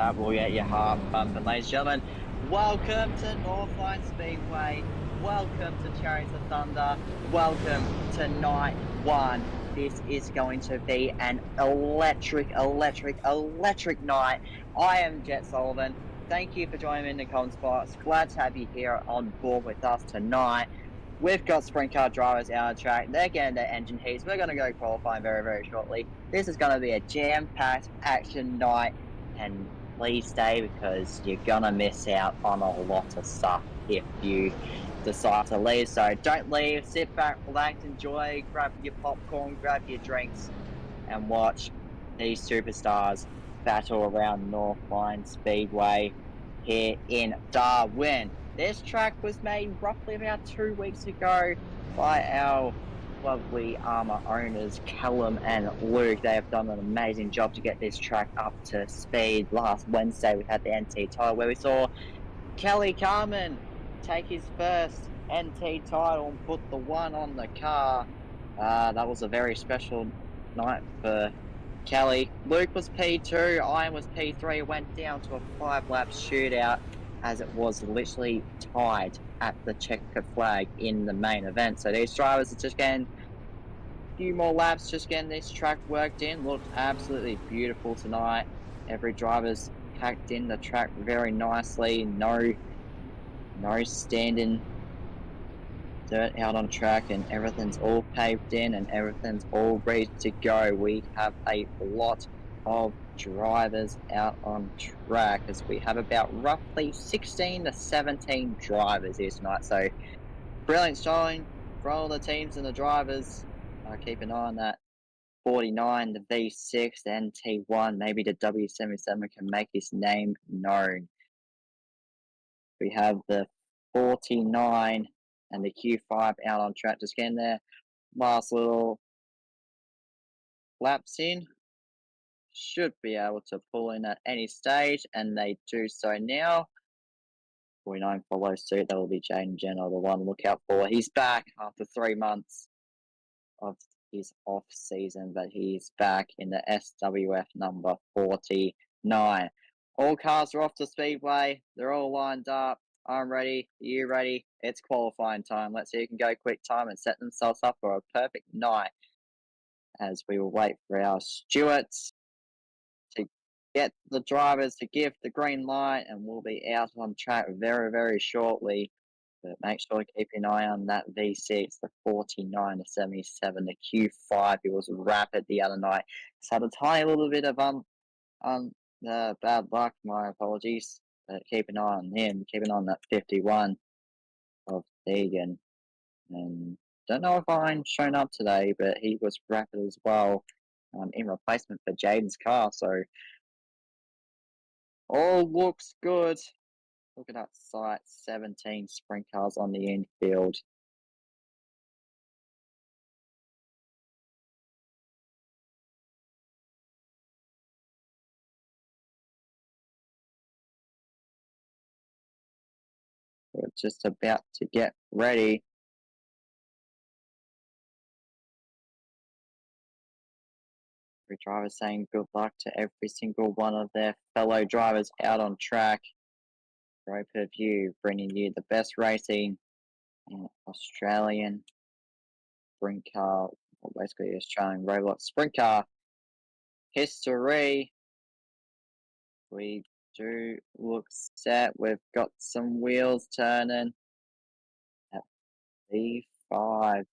That will get your heart pumping, ladies and gentlemen. Welcome to Northline Speedway. Welcome to Chariots of Thunder. Welcome to night one this is going to be an electric night. I am Jet Sullivan. Thank you for joining me in the comment spots. Glad to have you here on board with us tonight. We've got sprint car drivers out on track. They're getting their engine heats. We're going to go qualifying very shortly. This is going to be a jam-packed action night, and please stay because you're going to miss out on a lot of stuff if you decide to leave. So don't leave, sit back, relax, enjoy, grab your popcorn, grab your drinks, and watch these superstars battle around Northline Speedway here in Darwin. This track was made roughly about 2 weeks ago by our lovely ARMA owners, Callum and Luke. They have done an amazing job to get this track up to speed. Last Wednesday we had the NT title where we saw Kelly Carmen take his first NT title and put the 1 on the car. That was a very special night for Kelly. Luke was P2, Ian was P3. It went down to a 5-lap shootout as it was literally tied at the checkered flag in the main event. So these drivers are just getting a few more laps, just getting this track worked in. Looked absolutely beautiful tonight. Every driver's packed in the track very nicely. No standing dirt out on track, and everything's all paved in and everything's all ready to go. We have a lot of drivers out on track as we have about roughly 16 to 17 drivers here tonight. So brilliant showing for all the teams and the drivers. Keep an eye on that 49, the V6, the NT1, maybe the W77 can make his name known. We have the 49 and the Q5 out on track, just getting their last little laps in. Should be able to pull in at any stage, and they do so now. 49 follows suit. That will be Jaden Jenner, the one to look out for. He's back after 3 months of his off season, but he's back in the SWF number 49. All cars are off to Speedway. They're all lined up. I'm ready. Are you ready? It's qualifying time. Let's see who can go quick time and set themselves up for a perfect night as we will wait for our stewards to get the drivers to give the green light, and we'll be out on track very shortly. But make sure to keep an eye on that V6, the 49 to 77, the Q5. He was rapid the other night. It's had a tiny little bit of bad luck. My apologies. But keep an eye on him. Keep an eye on that 51 of Deegan. And don't know if I'm shown up today, but he was rapid as well in replacement for Jaden's car. So all looks good. Look at that sight, 17 sprint cars on the infield. We're just about to get ready. Every driver saying good luck to every single one of their fellow drivers out on track. Road per view, bringing you the best racing in Australian sprint car, or basically Australian Roblox sprint car history. We do look set. We've got some wheels turning at V5.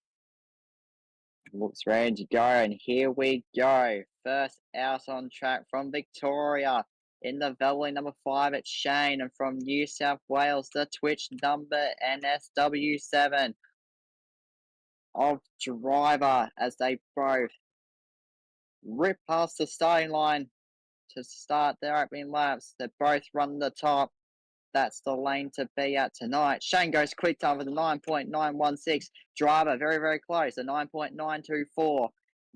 Looks ready to go, and here we go. First out on track from Victoria in the Velway number 5, it's Shane, and from New South Wales, the Twitch number NSW7 of Driver as they both rip past the starting line to start their opening laps. They both run the top. That's the lane to be at tonight. Shane goes quick time with a 9.916. Driver very close, a 9.924.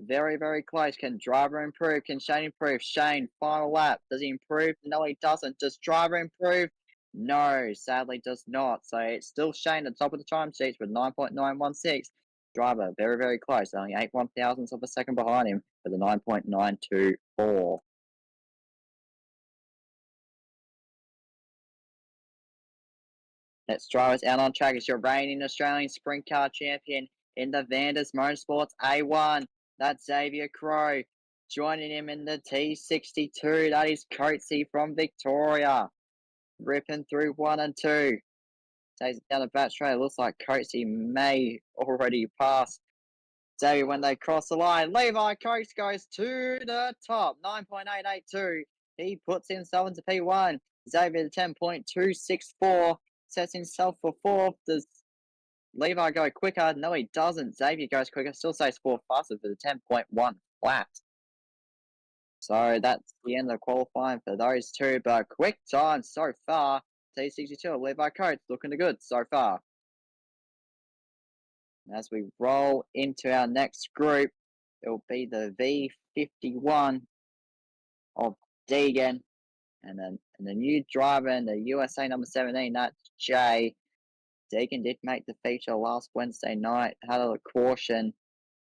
Very close. Can Driver improve? Can Shane improve? Shane, final lap. Does he improve? No, he doesn't. Does Driver improve? No, sadly does not. So it's still Shane at the top of the time sheets with 9.916. Driver very close. Only 8 1,000ths of a second behind him with a 9.924. Let's drivers out on track. It's your reigning Australian sprint car champion in the Vanders Motorsports A1. That's Xavier Crow. Joining him in the T62, that is Coatsy from Victoria. Ripping through 1 and 2. Takes it down the back straight. Looks like Coatsy may already pass Xavier when they cross the line. Levi Coates goes to the top. 9.882. He puts himself into P1. Xavier 10.264. Sets himself for 4th. Does Levi go quicker? No, he doesn't. Xavier goes quicker. Still stays 4th faster for the 10.1 flat. So that's the end of qualifying for those two. But quick time so far. T62, Levi Coates looking good so far. As we roll into our next group, it will be the V51 of Deegan. And then the new driver in the USA number 17, that's Jay. Deegan did make the feature last Wednesday night, had a caution.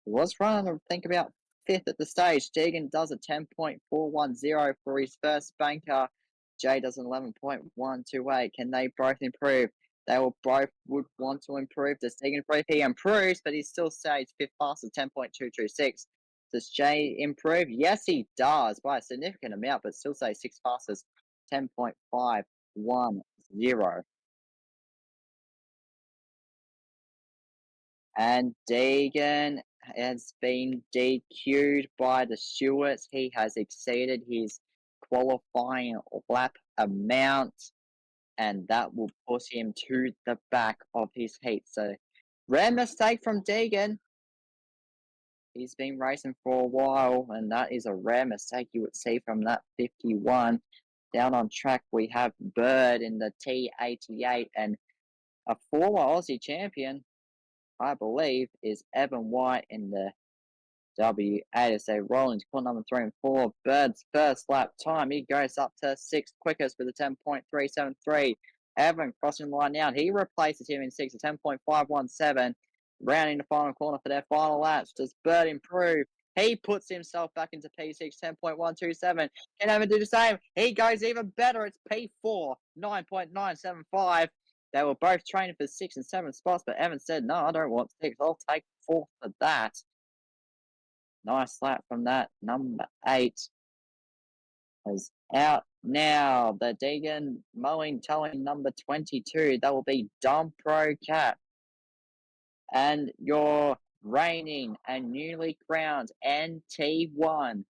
He was running, I think, about 5th at the stage. Deegan does a 10.410 for his first banker. Jay does an 11.128. Can they both improve? They will both would want to improve. Does Deegan improve? He improves, but he still stays 5th fastest, 10.226. Does Jay improve? Yes, he does by a significant amount, but still stays 6th fastest, 10.510. And Deegan has been DQ'd by the stewards. He has exceeded his qualifying lap amount, and that will push him to the back of his heat. So, rare mistake from Deegan. He's been racing for a while, and that is a rare mistake you would see from that 51. Down on track, we have Bird in the T88, and a former Aussie champion, I believe, is Evan White in the W8 as they roll into corner number 3 and 4. Bird's first lap time, he goes up to 6th quickest with a 10.373. Evan crossing the line now. He replaces him in 6th, a 10.517. Rounding the final corner for their final laps. Does Bird improve? He puts himself back into P6, 10.127. Can Evan do the same? He goes even better. It's P4, 9.975. They were both training for 6 and 7 spots, but Evan said, no, I don't want 6. I'll take 4th for that. Nice lap from that. Number 8 is out now. The Deegan mowing towing number 22. That will be Dom Pro Cap. And your reigning and newly crowned NT1,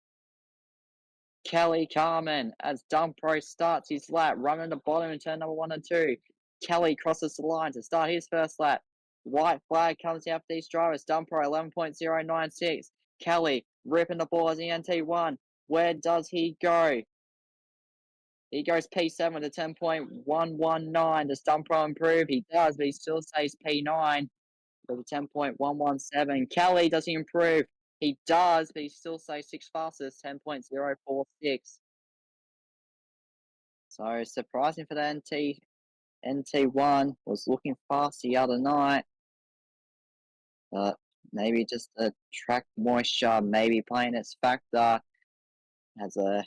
Kelly Carmen, as Dom Pro starts his lap, running the bottom in turn number 1 and 2. Kelly crosses the line to start his first lap. White flag comes out for these drivers. Dom Pro 11.096. Kelly ripping the ball as the NT1. Where does he go? He goes P7 to 10.119. Does Dom Pro improve? He does, but he still stays P9 with a 10.117. Kelly, does he improve? He does, but he still stays 6th fastest, 10.046. So surprising for the NT1 was looking fast the other night, but maybe just the track moisture maybe playing its factor. Has a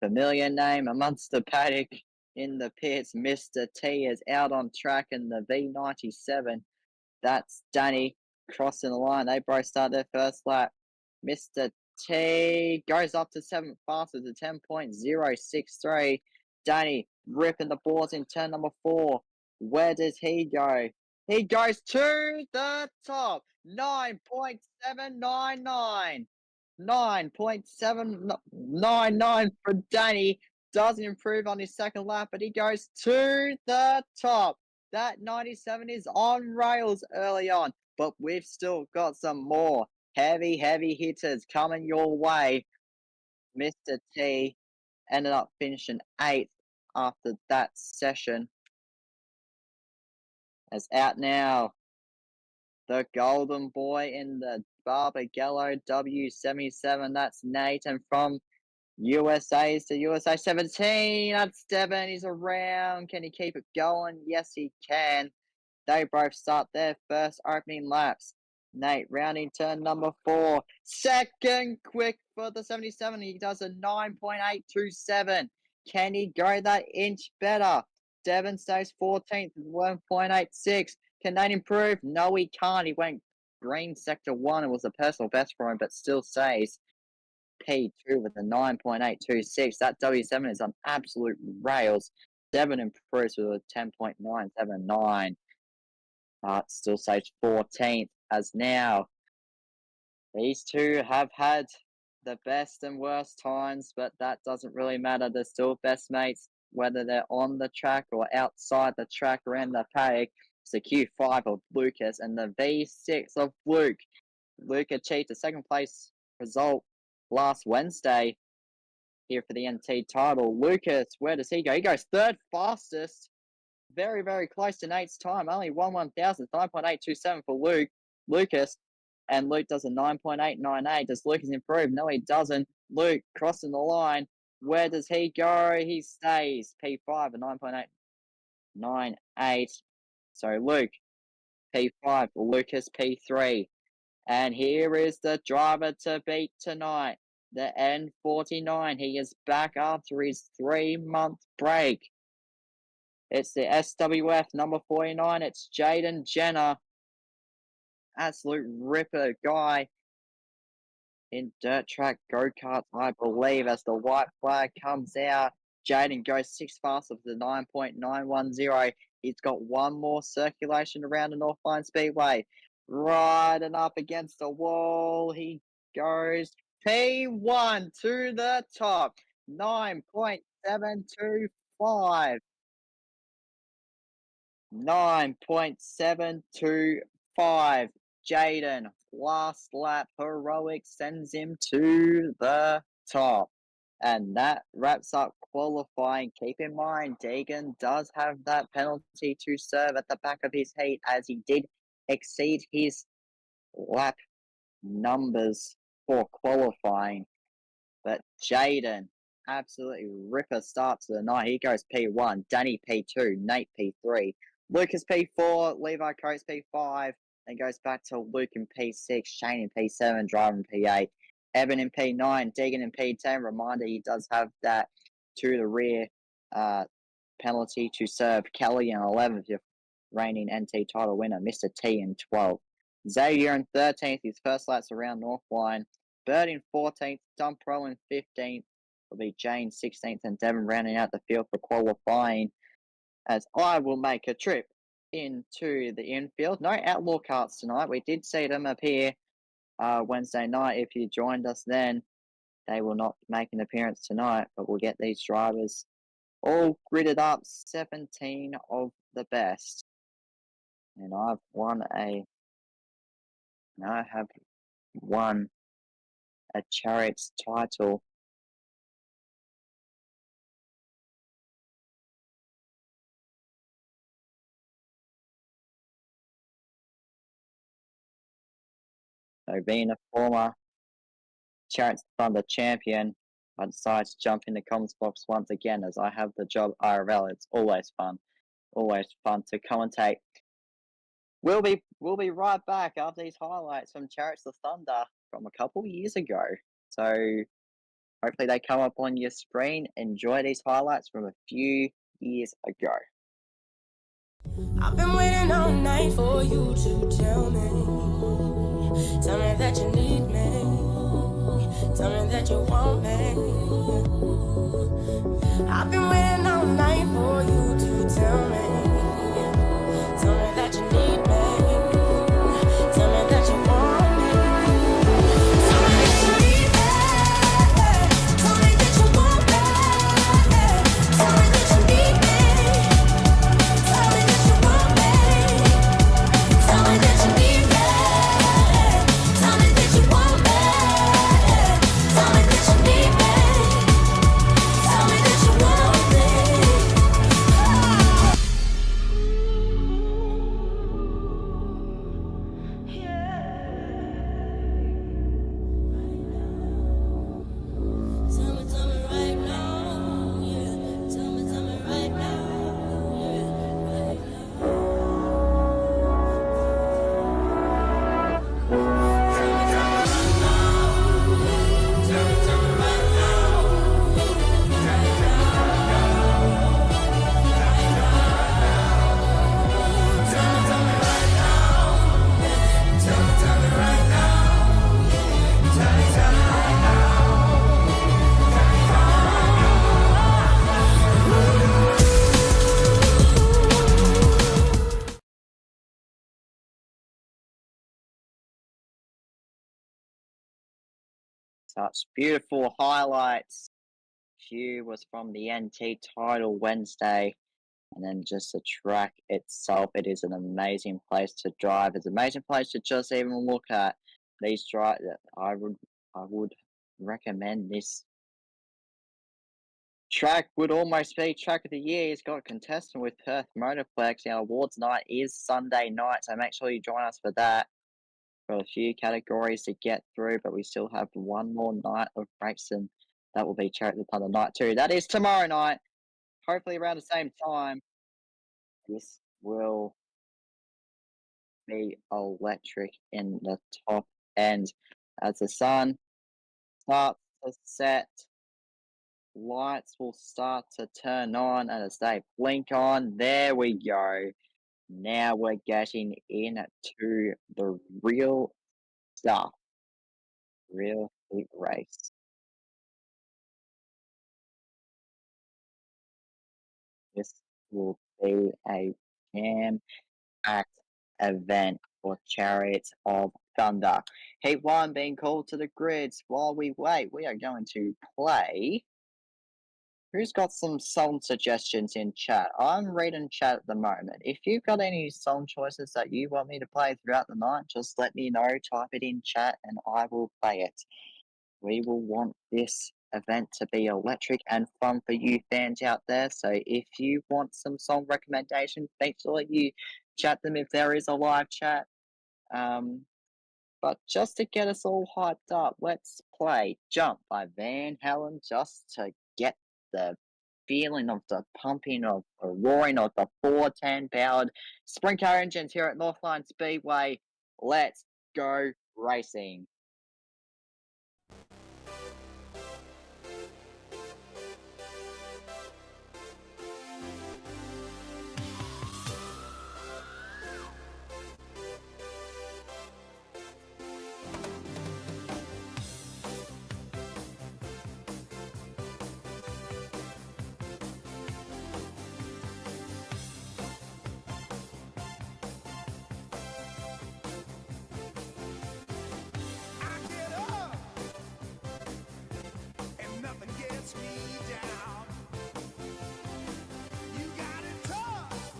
familiar name amongst the paddock in the pits. Mr. T is out on track in the V97. That's Danny crossing the line. They both start their first lap. Mr. T goes up to 7th fastest to 10.063. Danny ripping the balls in turn number 4. Where does he go? He goes to the top. 9.799. 9.799 for Danny. Doesn't improve on his second lap, but he goes to the top. That 97 is on rails early on, but we've still got some more heavy hitters coming your way. Mr. T ended up finishing 8th after that session. As out now, the golden boy in the Barbagallo W77. That's Nathan from USA to USA 17. That's Devin. He's around. Can he keep it going? Yes, he can. They both start their first opening laps. Nate rounding turn number 4. Second quick for the 77. He does a 9.827. Can he go that inch better? Devon stays 14th with 1.86. Can that improve? No, he can't. He went green sector 1. It was a personal best for him, but still says P2 with a 9.826. That W7 is on absolute rails. 7 improves with a 10.979. Still saves 14th as now. These two have had the best and worst times, but that doesn't really matter. They're still best mates, whether they're on the track or outside the track around the paddock. It's the Q5 of Lucas and the V6 of Luke. Luke achieved a second place result last Wednesday here for the NT title. Lucas, where does he go? He goes third fastest. Very, very close to Nate's time. Only 1/1000th, 9.827 for Lucas. And Luke does a 9.898. Does Lucas improve? No, he doesn't. Luke crossing the line. Where does he go? He stays. P5 a 9.898. So Luke, P5. Lucas, P3. And here is the driver to beat tonight. The N49. He is back after his 3-month break. It's the SWF number 49. It's Jaden Jenner. Absolute ripper guy in dirt track go-karts, I believe, as the white flag comes out. Jaden goes 6 faster with the 9.910. He's got one more circulation around the Northline Speedway. Right and up against the wall. He goes P1 to the top. 9.725. 9.725. Jaden, last lap heroic, sends him to the top. And that wraps up qualifying. Keep in mind, Deegan does have that penalty to serve at the back of his heat, as he did exceed his lap numbers for qualifying. But Jaden, absolutely ripper start to the night. He goes P1, Danny P2, Nate P3, Lucas P4, Levi Coates P5, then goes back to Luke in P6, Shane in P7, Driver in P8, Evan in P9, Deegan in P10. Reminder, he does have that to the rear penalty to serve. Kelly in 11th, your reigning NT title winner. Mr. T in 12th. Xavier in 13th, his first laps around Northline. Bird in 14th, Dump Pro in 15th. Will be Jane 16th, and Devon rounding out the field for qualifying. As I will make a trip into the infield. No outlaw carts tonight. We did see them appear Wednesday night. If you joined us then, they will not make an appearance tonight, but we'll get these drivers all gridded up. 17 of the best. And I have won a Chariots title. So being a former Chariots Thunder champion, I decided to jump in the comments box once again, as I have the job IRL. It's always fun to commentate. We'll be right back after these highlights from Chariots of Thunder from a couple years ago. So hopefully they come up on your screen. Enjoy these highlights from a few years ago. I've been waiting all night for you to tell me that you need me, tell me that you want me. I've been waiting all night for you to tell me that you need me, tell me that you want me. Tell me that you need me, tell me that you want me, tell me that you need me, tell me that you want me, tell me that you need me, tell me that you want me, tell me that you need me, tell me that you want me. Such beautiful highlights. Few was from the NT title Wednesday, and then just the track itself. It is an amazing place to drive. It's an amazing place to just even look at. These drive. I would recommend this track. Would almost be track of the year. It's got a contestant with Perth Motorplex. Our awards night is Sunday night, so make sure you join us for that. Got a few categories to get through, but we still have one more night of racing. That will be Chariots of Thunder night 2. That is tomorrow night, hopefully around the same time. This will be electric in the top end. As the sun starts to set, lights will start to turn on, and as they blink on, there we go. Now we're getting into the real stuff, real heat race. This will be a jam-packed event for Chariots of Thunder. Heat 1 being called to the grids. While we wait, we are going to play. Who's got some song suggestions in chat? I'm reading chat at the moment. If you've got any song choices that you want me to play throughout the night, just let me know. Type it in chat and I will play it. We will want this event to be electric and fun for you fans out there. So if you want some song recommendations, make sure you chat them if there is a live chat. But just to get us all hyped up, let's play Jump by Van Halen just to get the feeling of the pumping of the roaring of the 410 powered sprint car engines here at Northline Speedway. Let's go racing. I get up and nothing gets me down. You got it tough.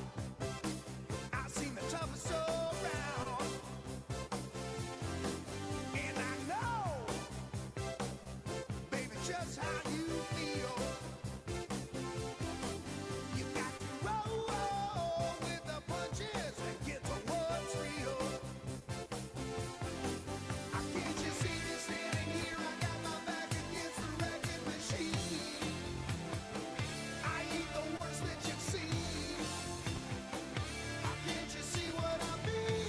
I've seen the toughest around. And I know, baby, just how you feel. You got to roll with the punches and get to what's real. Can't you see me standing here? I got my back against the wrecking machine. I ain't the worst that you've seen. Can't you see what I mean?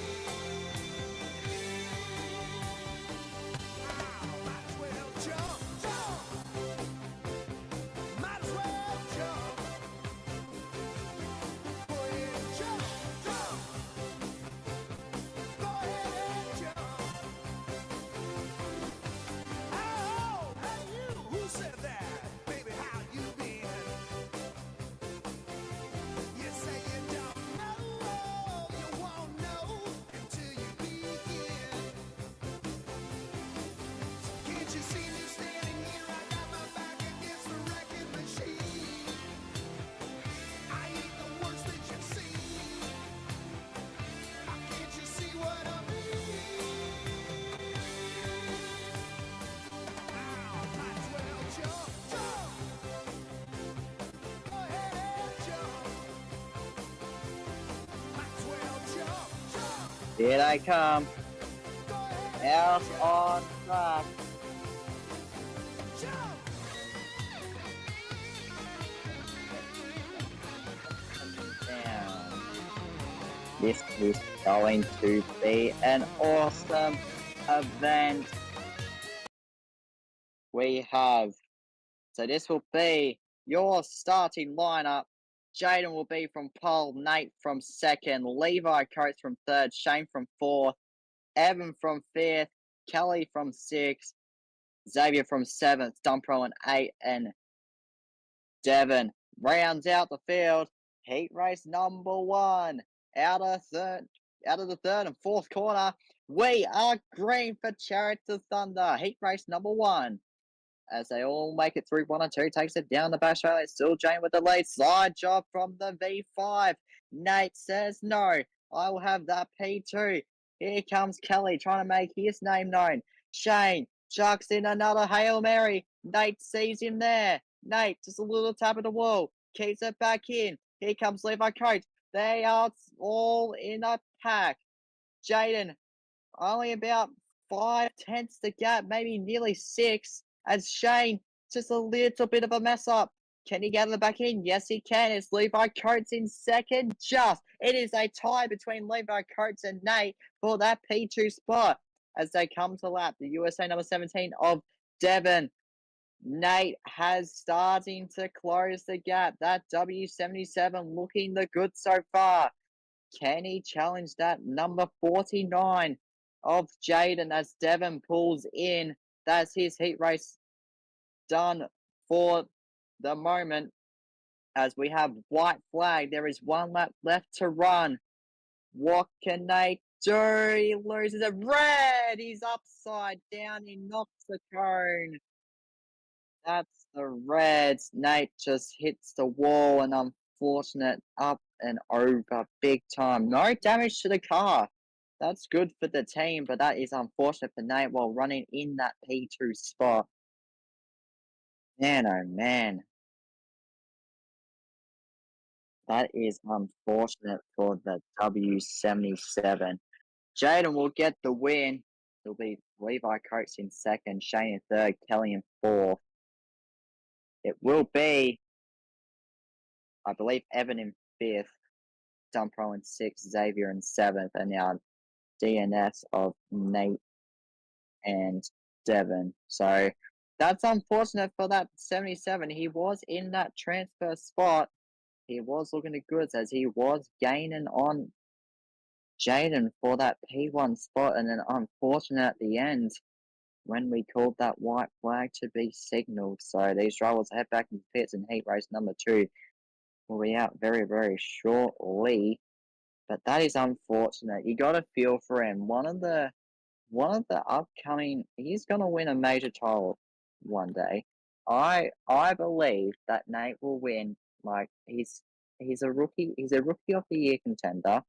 Might as well jump, jump. Might as well jump. Go ahead and jump, jump. Go ahead and jump. Oh, hey you, who said that? Baby, how you been? You say you don't know, you won't know until you begin. Can't you see me standing here? I got my back against the wrecking machine. I ain't the worst that you've seen. Can't you see what I mean? Might as well jump, jump. Go ahead and jump. Might as well jump, jump. Here they come. Go ahead Out and on track. jump. Down. This is going to be an awesome event. We have, so this will be your starting lineup. Jaden will be from pole, Nate from second, Levi Coates from third, Shane from fourth, Evan from fifth, Kelly from sixth, Xavier from seventh, Dumpro and eight, and Devon rounds out the field. Heat race number one. Out of the third and fourth corner. We are green for Chariots of Thunder, heat race number 1. As they all make it through 1 and 2, takes it down the back straight. Still Jane with the lead. Side job from the V5. Nate says no. I will have that P2. Here comes Kelly trying to make his name known. Shane chucks in another Hail Mary. Nate sees him there. Nate just a little tap of the wall. Keeps it back in. Here comes Levi Coates. They are all in a pack. Jaden only about 5/10 the gap, maybe nearly 6, as Shane just a little bit of a mess up. Can he get the back in? Yes, he can. It's Levi Coates in second. Just it is a tie between Levi Coates and Nate for that P2 spot as they come to lap. The USA number 17 of Devon. Nate has starting to close the gap. That W77 looking the good so far. Can he challenge that number 49 of Jaden as Devon pulls in? That's his heat race done for the moment as we have white flag. There is 1 lap left to run. What can they do? He loses it. Red! He's upside down. He knocks the cone. That's the Reds. Nate just hits the wall and unfortunate up and over big time. No damage to the car. That's good for the team, but that is unfortunate for Nate while running in that P2 spot. Man, oh man. That is unfortunate for the W77. Jaden will get the win. It'll be Levi Coates in second, Shane in third, Kelly in fourth. It will be, I believe, Evan in fifth, Dumpro in sixth, Xavier in seventh, and now DNS of Nate and Devon. So that's unfortunate for that 77. He was in that transfer spot. He was looking at goods as he was gaining on Jaden for that P1 spot, and then unfortunate at the end when we called that white flag to be signalled. So these drivers head back in pits in heat race number 2 will be out very, very shortly. But that is unfortunate. You got to feel for him. One of the upcoming, he's gonna win a major title one day. I believe that Nate will win. Like he's a rookie. He's a rookie of the year contender,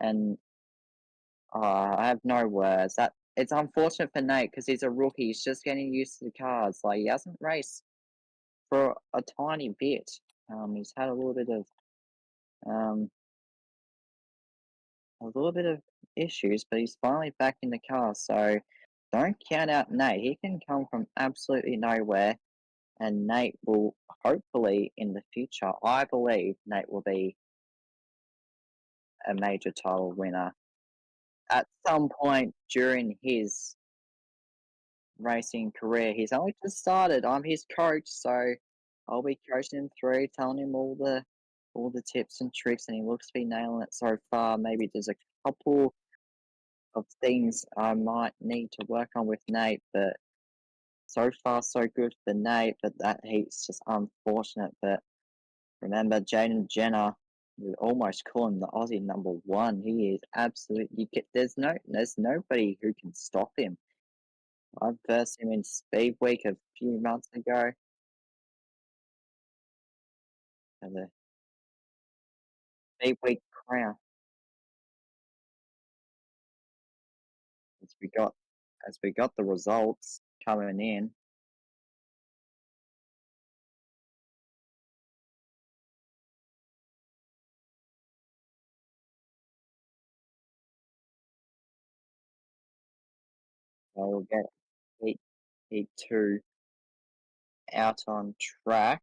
and I have no words. That it's unfortunate for Nate because he's a rookie. He's just getting used to the cars. Like he hasn't raced for a tiny bit. He's had um a little bit of issues, but he's finally back in the car. So don't count out Nate. He can come from absolutely nowhere, and Nate will hopefully in the future. I believe Nate will be a major title winner at some point during his racing career. He's only just started. I'm his coach, so I'll be coaching him through, telling him all the tips and tricks, and he looks to be nailing it so far. Maybe there's a couple of things I might need to work on with Nate, but so far so good for Nate. But that heat's just unfortunate. But remember, Jaden Jenner, we almost call him the Aussie number 1. He is absolutely. There's nobody who can stop him. I versed him in Speed Week a few months ago, and the Speed Week crown as we got the results coming in. I will get heat heat 2 out on track.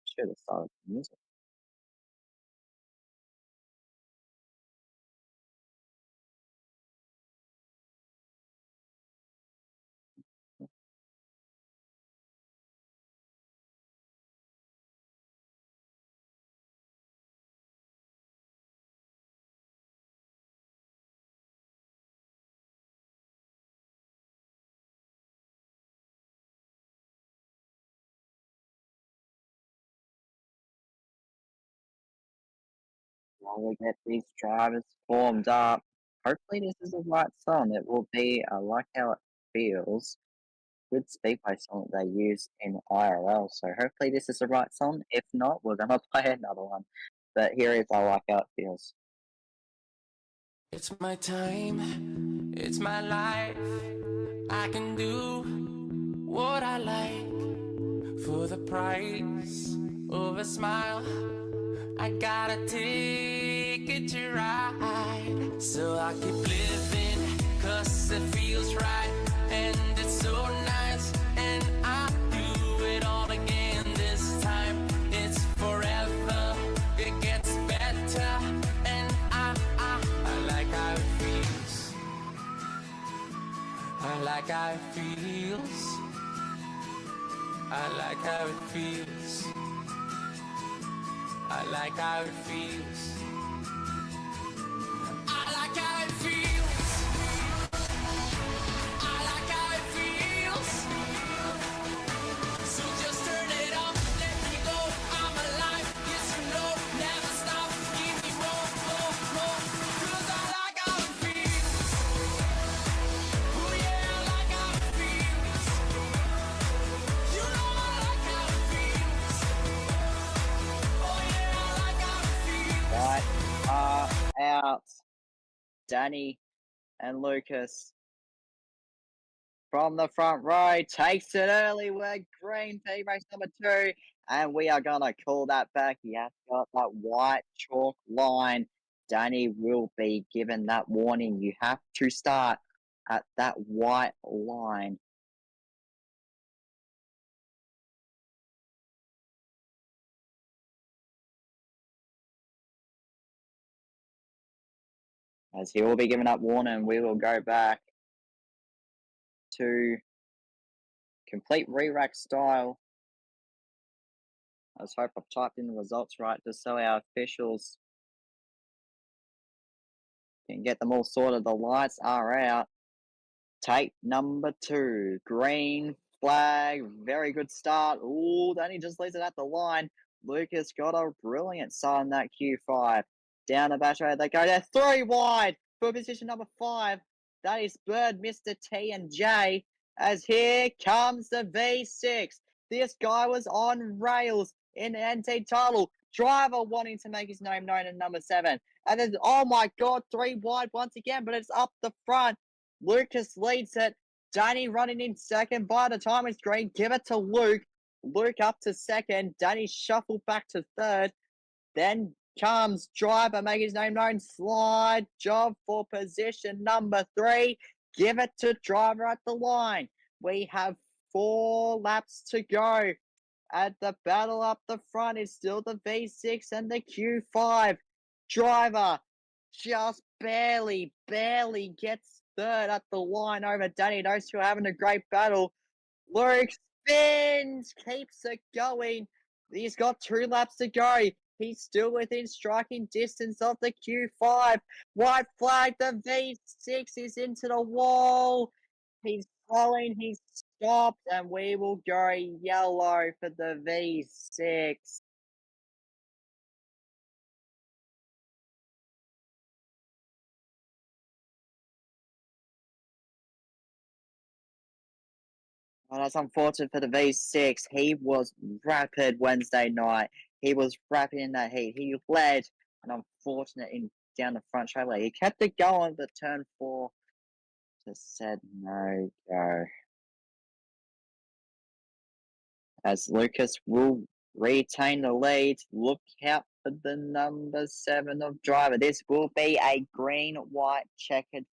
Should have started the music. While we get these drivers formed up. Hopefully this is the right song. It will be I Like How It Feels. Good Speedway song that they use in IRL. So hopefully this is the right song. If not, we're gonna play another one. But here is I Like How It Feels. It's my time, it's my life. I can do what I like for the price of a smile. I got a ticket to ride, so I keep living, cause it feels right, and it's so nice, and I do it all again this time. It's forever, it gets better, and I like how it feels. I like how it feels. I like how it feels. I like how it feels. I like how it feels. I like how it feels. So just turn it up, let me go. I'm alive, yes you know. Never stop, give me more, more, more. 'Cause I like how it feels. Oh yeah, I like how it feels. You know I like how it feels. Oh yeah, I like how it feels. Right out. Danny and Lucas from the front row takes it early. We're green P race number 2. And we are gonna call that back. He has got that white chalk line. Danny will be given that warning. You have to start at that white line. As he will be given that warning, we will go back to complete re-rack style. Let's hope I've typed in the results right just so our officials can get them all sorted. The lights are out. Tape number 2. Green flag. Very good start. Ooh, then he just leaves it at the line. Lucas got a brilliant start in that Q5. Down the back road they go. They're 3 wide for position number 5. That is Bird, Mr. T, and J. As here comes the V6. This guy was on rails in the NT title. Driver wanting to make his name known in number 7. And then, oh my god, 3 wide once again, but it's up the front. Lucas leads it. Danny running in second. By the time it's green, give it to Luke. Luke up to second. Danny shuffled back to third. Then comes driver, make his name known. Slide job for position number 3. Give it to driver at the line. We have 4 laps to go. At the battle up the front is still the V6 and the Q5. Driver just barely gets third at the line over Danny. Those two are having a great battle. Luke spins, keeps it going. He's got 2 laps to go. He's still within striking distance of the Q5. White flag, the V6 is into the wall. He's slowing, he's stopped, and we will go yellow for the V6. Oh, that's unfortunate for the V6. He was rapid Wednesday night. He was rapid in that heat. He led, and unfortunate in down the front straightaway. He kept it going, but turn 4 just said no go. As Lucas will retain the lead. Look out for the number 7 of driver. This will be a green-white checkered.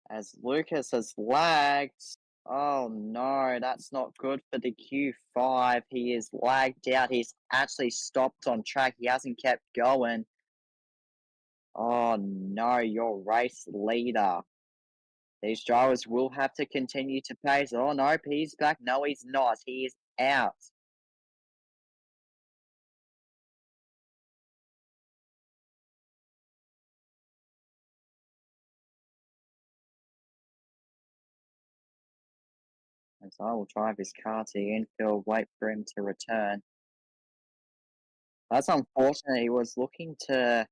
As Lucas has lagged. Oh no, that's not good for the Q5. He is lagged out. He's actually stopped on track. He hasn't kept going. Oh no, your race leader. These drivers will have to continue to pace. Oh no, he's back. No, he's not. He is out. And so I will drive his car to the infield, wait for him to return. That's unfortunate. He was looking to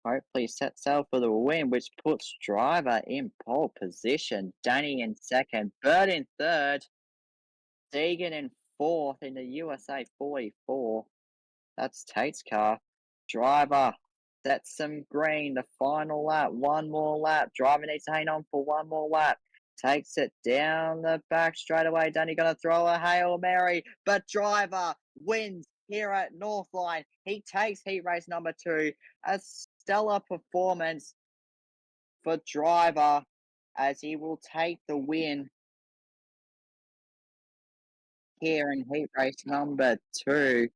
hopefully set sail for the win, which puts driver in pole position. Danny in second, Bird in third, Deegan in fourth in the USA 44. That's Tate's car. Driver sets some green. The final lap. One more lap. Driver needs to hang on for one more lap. Takes it down the back straight away. Danny going to throw a Hail Mary, but driver wins here at Northline. He takes heat race number 2. A stellar performance for driver as he will take the win here in heat race number 2.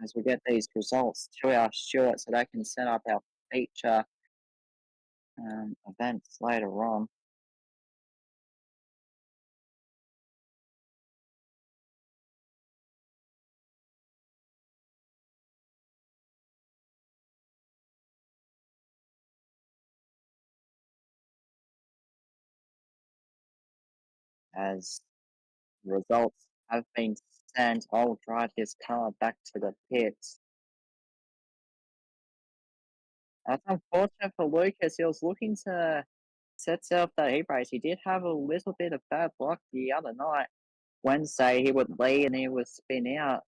As we get these results to our Stuart so they can set up our feature events later on. As results have been sent, I'll drive his car back to the pits. That's unfortunate for Lucas. He was looking to set up that heat race. He did have a little bit of bad luck the other night. Wednesday, he would lead and he would spin out.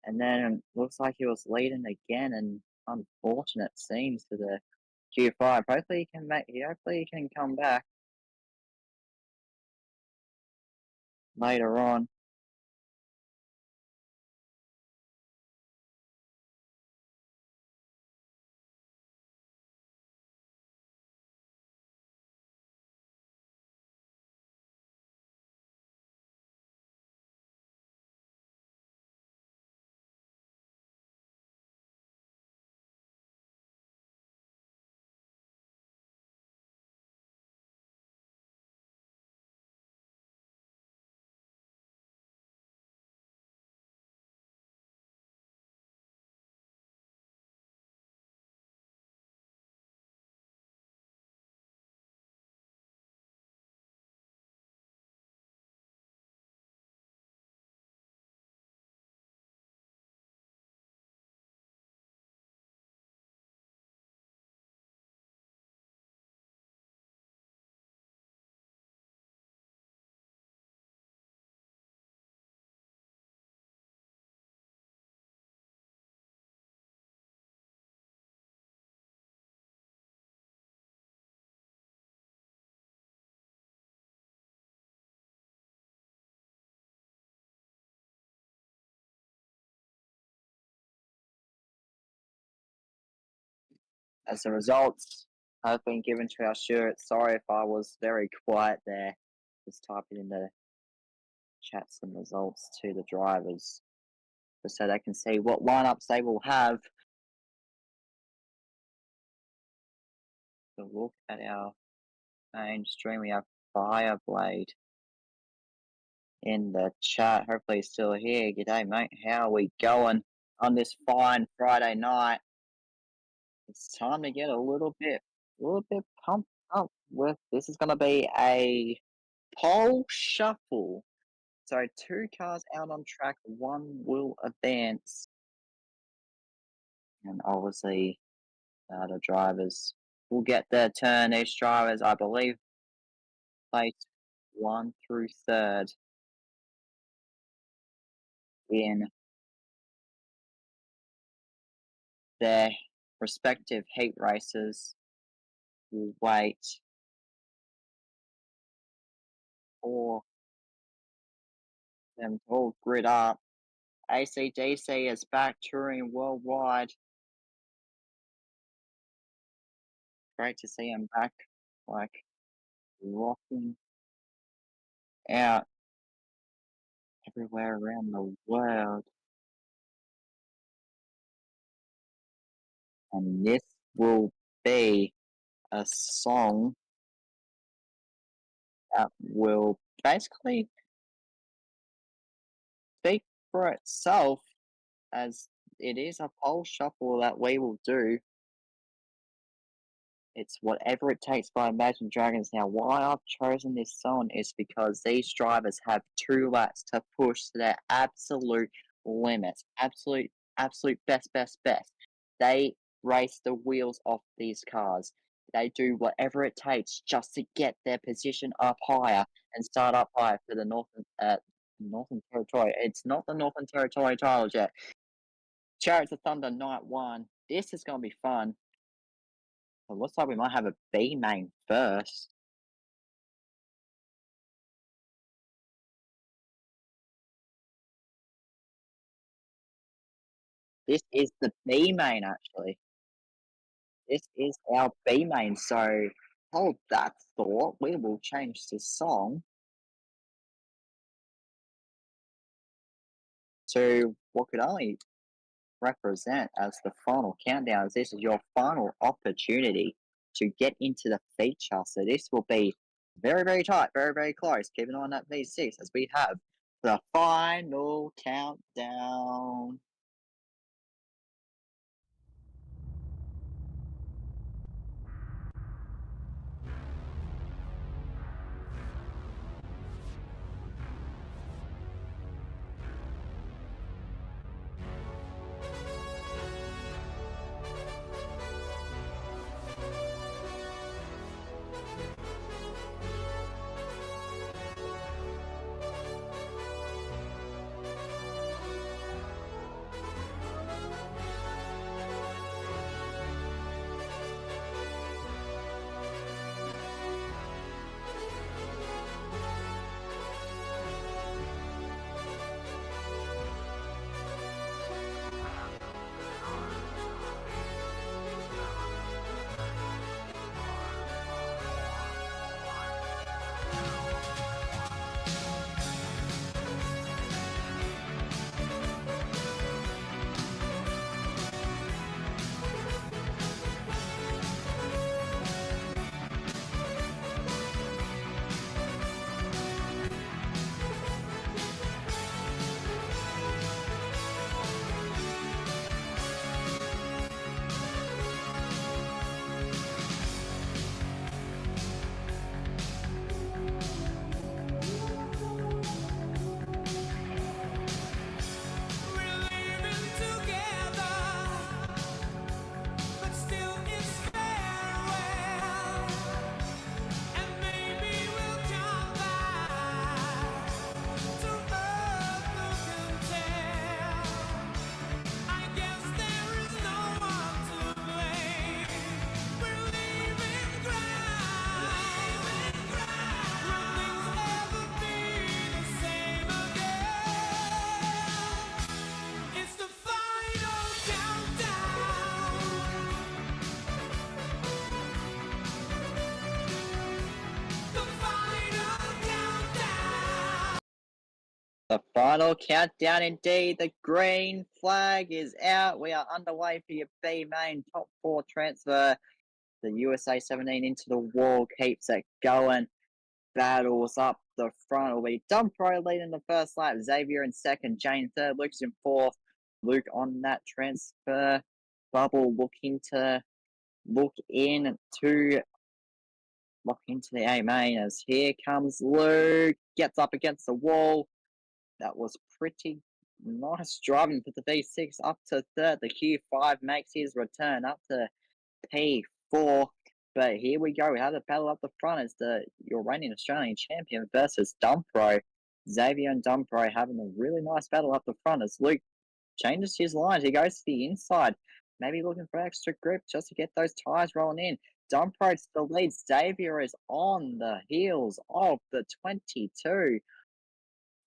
And then looks like he was leading again. And unfortunate seems to the Q5. Hopefully he can come back later on. As the results have been given to our Stuart, sorry if I was very quiet there. Just typing in the chat some results to the drivers just so they can see what lineups they will have. So look at our main stream. We have Fireblade in the chat. Hopefully he's still here. G'day, mate. How are we going on this fine Friday night? It's time to get a little bit pumped up with this. Is going to be a pole shuffle. So 2 cars out on track, 1 will advance. And obviously, the drivers will get their turn. Each drivers, I believe, placed 1 through 3rd in their respective heat races. Will wait for them to all grid up. AC/DC is back touring worldwide. Great to see him back, like rocking out everywhere around the world. And this will be a song that will basically speak for itself, as it is a pole shuffle that we will do. It's Whatever It Takes by Imagine Dragons. Now, why I've chosen this song is because these drivers have 2 laps to push to their absolute limits. Absolute best. They race the wheels off these cars. They do whatever it takes just to get their position up higher and start up higher for the Northern Territory. It's not the Northern Territory titles yet. Chariots of Thunder Night 1. This is going to be fun. It looks like we might have a B main first. This is the B main, actually. This is our B main, so hold that thought. We will change the song to what could only represent as the final countdown, as this is your final opportunity to get into the feature. So this will be very tight, very close. Keep an eye on that V6 as we have the final countdown. The final countdown indeed. The green flag is out. We are underway for your B main top 4 transfer. The USA 17 into the wall keeps it going. Battles up the front. Will be Dumpro leading the first lap. Xavier in second. Jane third. Luke's in fourth. Luke on that transfer bubble looking to look into the A main as here comes Luke. Gets up against the wall. That was pretty nice driving for the V6 up to third. The Q5 makes his return up to P4. But here we go. We have the battle up the front as your reigning Australian champion versus Dumpro. Xavier and Dumpro having a really nice battle up the front as Luke changes his lines. He goes to the inside, maybe looking for extra grip just to get those tyres rolling in. Dumpro still leads. Xavier is on the heels of the 22.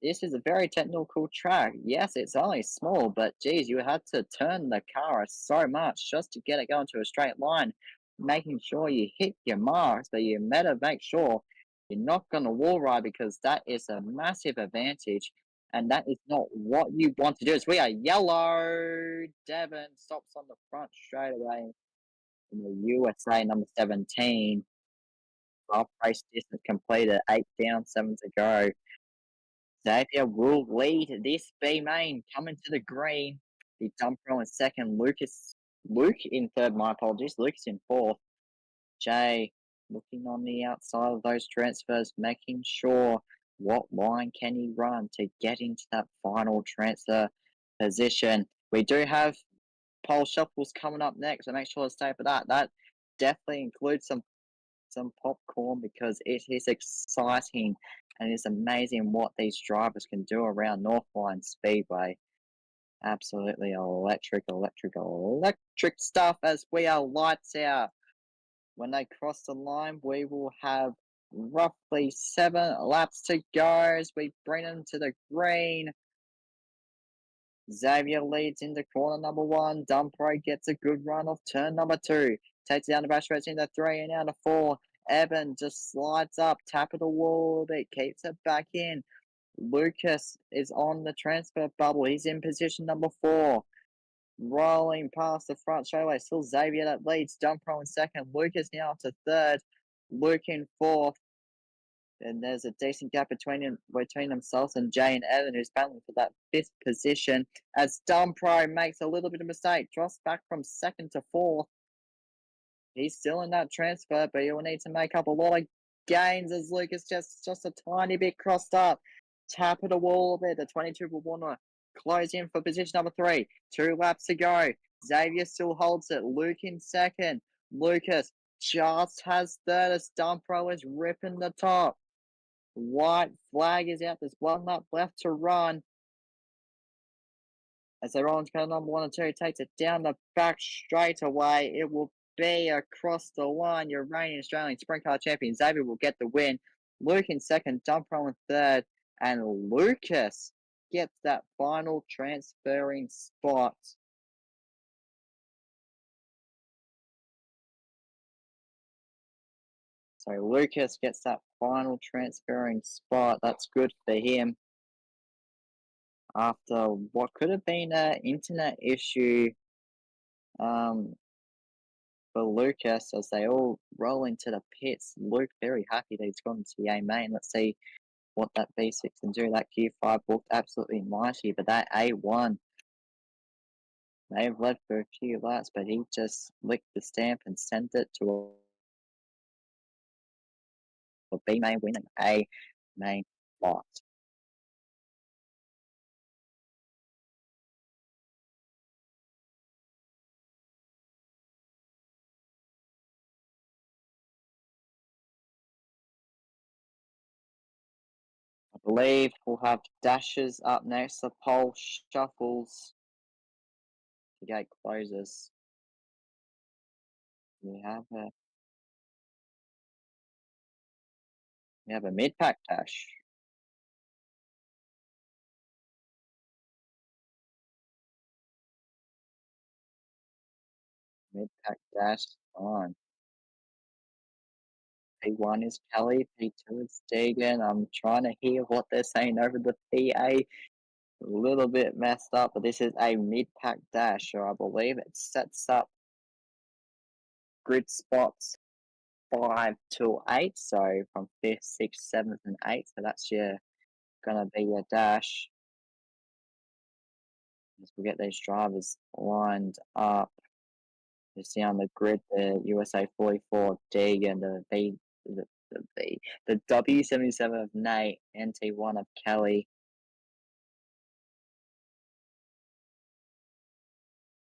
This is a very technical track. Yes, it's only small, but geez, you had to turn the car so much just to get it going to a straight line, making sure you hit your marks, but you better make sure you're not going to wall ride because that is a massive advantage, and that is not what you want to do. So we are yellow. Devon stops on the front straight away in the USA number 17. Half race distance completed, 8 down, 7 to go. Xavier will lead this B main coming to the green. The Dumpro in second. Luke in third. My apologies. Lucas in fourth. Jay looking on the outside of those transfers, making sure what line can he run to get into that final transfer position. We do have pole shuffles coming up next, so make sure to stay for that. That definitely includes some popcorn because it is exciting and it's amazing what these drivers can do around Northline Speedway. Absolutely electric stuff as we are lights out. When they cross the line, we will have roughly 7 laps to go as we bring them to the green. Xavier leads into corner number 1. Dumpro gets a good run off turn number 2. Takes down the back stretch into 3 and out of 4. Evan just slides up, tap of the wall a bit, keeps it back in. Lucas is on the transfer bubble. He's in position number 4. Rolling past the front straightaway. Still Xavier that leads. Dumpro in second. Lucas now up to third. Luke in fourth. And there's a decent gap between themselves and Jay and Evan, who's battling for that 5th position. As Dumpro makes a little bit of mistake, drops back from 2nd to 4th. He's still in that transfer, but he'll need to make up a lot of gains as Lucas just a tiny bit crossed up. Tap of the wall a bit. The 22 will want to close in for position number 3. 2 laps to go. Xavier still holds it. Luke in second. Lucas just has third as Dumpro is ripping the top. White flag is out. There's 1 lap left to run. As they roll into car number 1 and 2, takes it down the back straight away. It will be across the line. Your reigning Australian sprint car champion Xavier will get the win. Luke in second, Dumpro in third, and Lucas gets that final transferring spot. So Lucas gets that final transferring spot. That's good for him. After what could have been an internet issue for Lucas as they all roll into the pits. Luke very happy that he's gone to the A main. Let's see what that V6 can do. That Gear 5 looked absolutely mighty, but that A1 may have led for a few laps, but he just licked the stamp and sent it to a B main win and A main spot. I believe we'll have dashes up next, the pole shuffles. The gate closes. We have a mid-pack dash. Mid-pack dash on. P1 is Kelly, P2 is Deegan. I'm trying to hear what they're saying over the PA. A little bit messed up, but this is a mid-pack dash, so I believe it sets up grid spots 5 to 8, so from 5th, 6th, 7th, and 8th. So that's gonna be your dash. As we get these drivers lined up. You see on the grid the USA 44 Deegan, the W77 of Nate, NT1 of Kelly.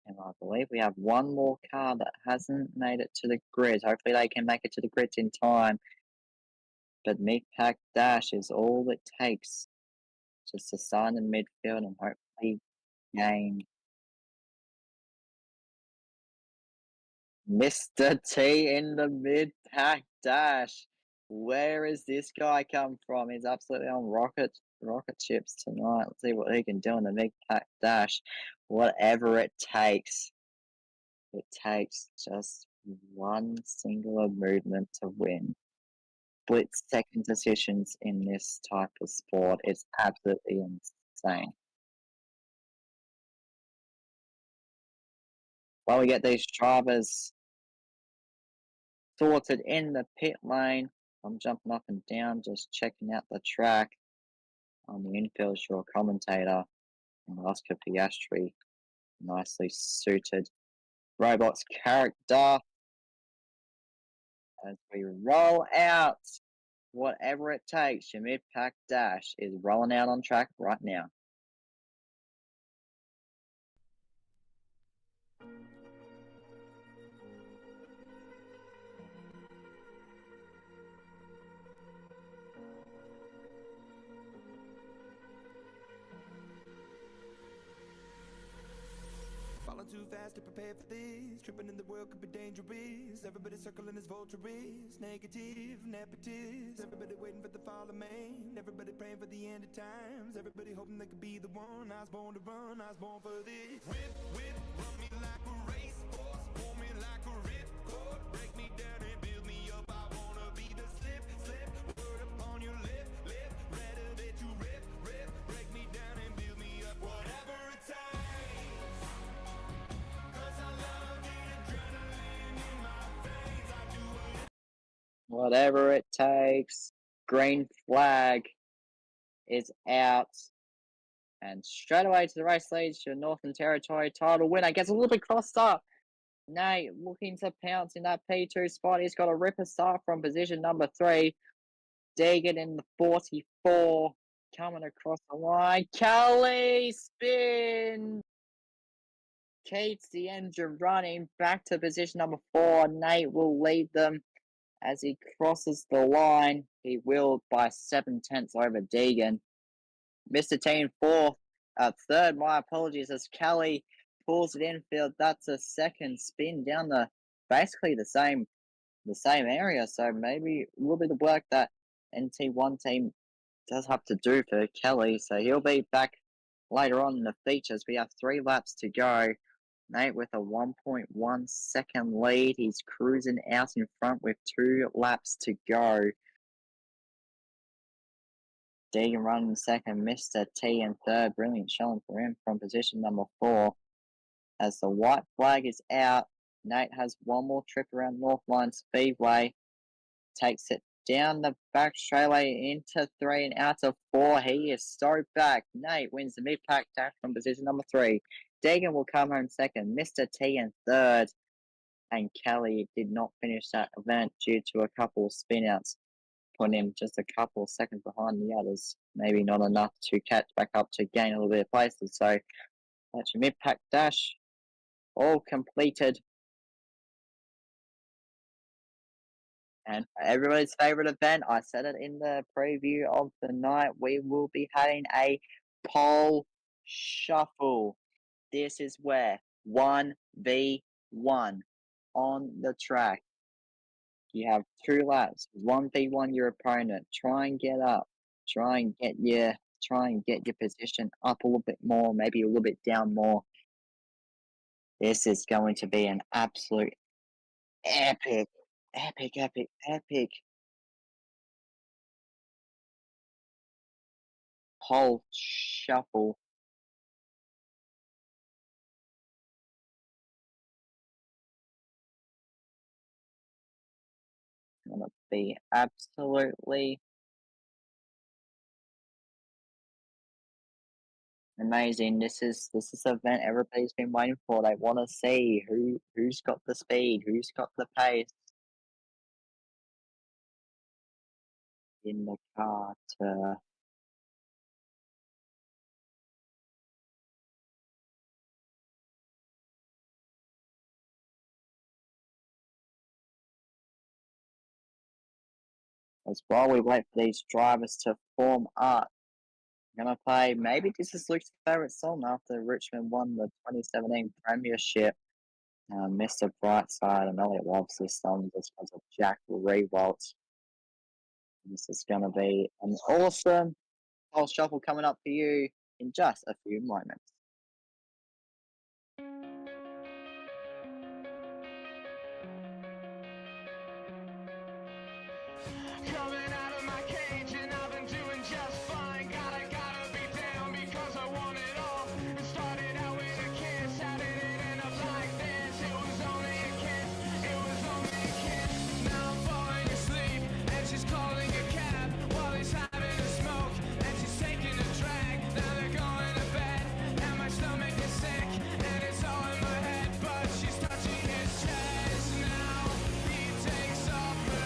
And I believe we have one more car that hasn't made it to the grid. Hopefully they can make it to the grid in time. But mid-pack dash is all it takes just to sign in midfield and hopefully gain. Mr. T in the mid-pack dash. Where has this guy come from? He's absolutely on rocket ships tonight. Let's see what he can do in the mid-pack dash. Whatever it takes just one singular movement to win. Split second decisions in this type of sport is absolutely insane. While we get these drivers sorted in the pit lane, I'm jumping up and down, just checking out the track. On the infield, your commentator, and Oscar Piastri, nicely suited. Robot's character as we roll out whatever it takes. Your mid-pack dash is rolling out on track right now. Falling too fast to prepare for this. Tripping in the world could be dangerous. Everybody circling as vultures. Negative, nepotist. Everybody waiting for the fall of man. Everybody praying for the end of times. Everybody hoping they could be the one. I was born to run, I was born for this. Whip, whip, run me like a racehorse. Pull me like a ripcord. Break me down and build me up. I wanna be the slip, slip. Word upon your lip, lip. Rather that you rip, rip. Break me down and build me up. Whatever it takes. Whatever it takes. Green flag is out. And straight away to the race leads your Northern Territory title winner. Gets a little bit crossed up. Nate looking to pounce in that P2 spot. He's got a ripper start from position number 3. Deegan in the 44. Coming across the line. Kelly spin. Keeps the engine running. Back to position number 4. Nate will lead them as he crosses the line. He will by 7/10 over Deegan. Mr. T in 4th. Third, my apologies, as Kelly pulls it infield. That's a second spin down the basically the same area. So maybe a little bit of work that NT1 team does have to do for Kelly. So he'll be back later on in the features. We have 3 laps to go. Nate with a 1.1 second lead. He's cruising out in front with 2 laps to go. Deegan running second, Mr. T in third. Brilliant showing for him from position number 4. As the white flag is out, Nate has one more trip around Northline Speedway. Takes it down the back straightaway into 3 and out to 4. He is so back. Nate wins the mid-pack dash from position number 3. Deegan will come home second. Mr. T in third. And Kelly did not finish that event due to a couple of spin-outs, putting him just a couple of seconds behind the others. Maybe not enough to catch back up to gain a little bit of places. So that's your mid-pack dash all completed. And everybody's favorite event, I said it in the preview of the night, we will be having a pole shuffle. This is where 1v1 on the track. You have 2 laps, 1v1 your opponent. Try and get up. Try and get your position up a little bit more, maybe a little bit down more. This is going to be an absolute epic pole shuffle. Gonna be absolutely amazing. This is the event everybody's been waiting for. They want to see who's got the speed, who's got the pace in the car to as while we wait for these drivers to form up. I'm gonna play, maybe this is Luke's favorite song after Richmond won the 2017 Premiership. Mr. Brightside, and Elliot loves this song just because of Jack Rewalt. This is gonna be an awesome whole shuffle coming up for you in just a few moments. Coming out of my cage and I've been doing just fine. Gotta be down because I want it all. It started out with a kiss, how did it end up like this? It was only a kiss, it was only a kiss. Now I'm falling asleep and she's calling a cab while he's having a smoke and she's taking a drag. Now they're going to bed and my stomach is sick and it's all in my head, but she's touching his chest. Now he takes off her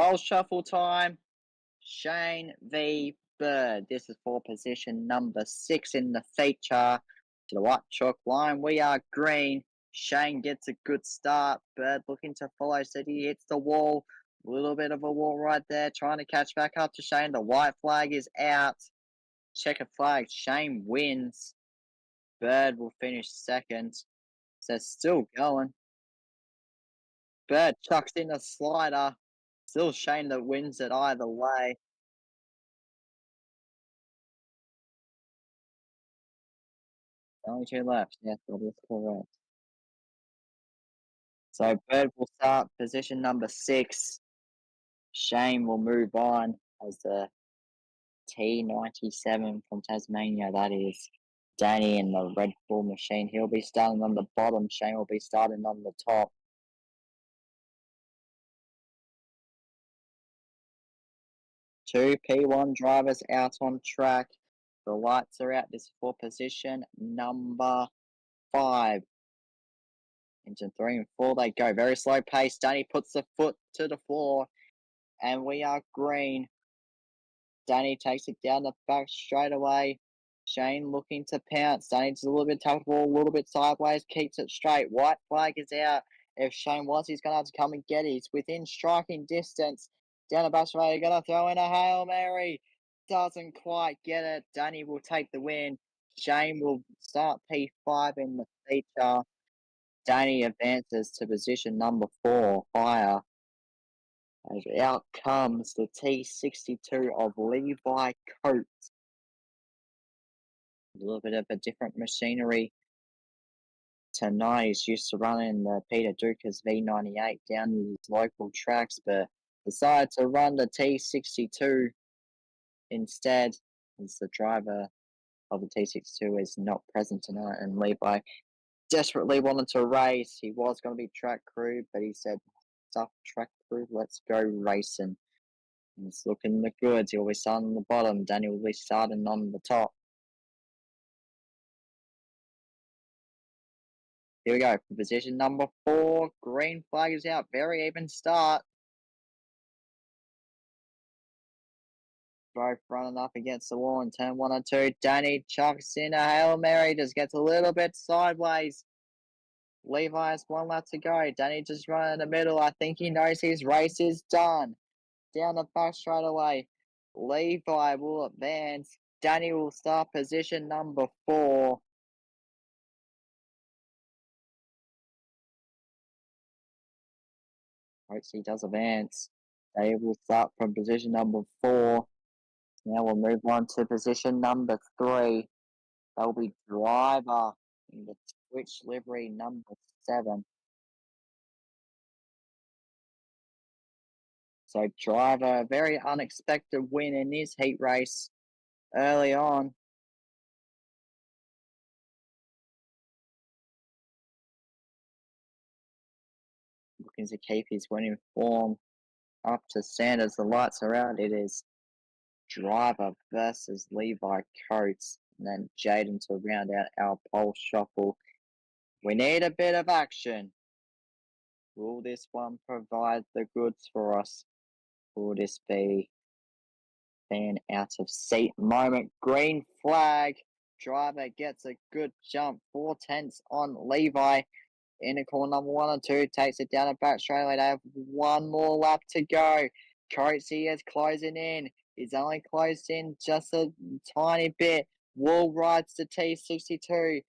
Pole shuffle time. Shane v. Bird. This is for position number 6 in the feature. To the white chalk line, we are green. Shane gets a good start. Bird looking to follow. Said he hits the wall. A little bit of a wall right there. Trying to catch back up to Shane. The white flag is out. Checker flag. Shane wins. Bird will finish second. So still going. Bird chucks in a slider. Still Shane that wins it either way. Only 2 left. Yes, that is correct. So Bird will start position number 6. Shane will move on as the T97 from Tasmania. That is Danny in the Red Bull machine. He'll be starting on the bottom. Shane will be starting on the top. Two P1 drivers out on track. The lights are out. This is for position number 5. Into 3 and 4 they go. Very slow pace. Danny puts the foot to the floor. And we are green. Danny takes it down the back straight away. Shane looking to pounce. Danny's a little bit tough ball, a little bit sideways, keeps it straight. White flag is out. If Shane wants, he's going to have to come and get it. He's within striking distance. Down the back straight, going to throw in a Hail Mary. Doesn't quite get it. Danny will take the win. Shane will start P5 in the feature. Danny advances to position number 4, higher. As out comes the T62 of Levi Coates. A little bit of a different machinery tonight. He's used to running the Peter Dukas V98 down his local tracks, but decided to run the T62 instead, as the driver of the T62 is not present tonight, and Levi desperately wanted to race. He was going to be track crew, but he said, "Stuff track crew, let's go racing." And it's looking the goods. He'll be starting on the bottom. Danny will be starting on the top. Here we go. For position number 4, green flag is out. Very even start. Both running up against the wall in turn 1 and 2. Danny chucks in a Hail Mary. Just gets a little bit sideways. Levi has 1 lap to go. Danny just running in the middle. I think he knows his race is done. Down the back straight away. Levi will advance. Danny will start position number 4. Hopes he does advance. They will start from position number 4. Now we'll move on to position number 3. That'll be driver in the Twitch livery number 7. So driver, a very unexpected win in his heat race early on. Looking to keep his winning form up to standards. The lights are out. It is driver versus Levi Coates. And then Jaden to round out our pole shuffle. We need a bit of action. Will this one provide the goods for us? Will this be an out of seat moment? Green flag. Driver gets a good jump. 4/10 on Levi. In the corner number 1 and 2. Takes it down the back straight away. They have 1 more lap to go. Coates is closing in. He's only closed in just a tiny bit. Wall rides the T62.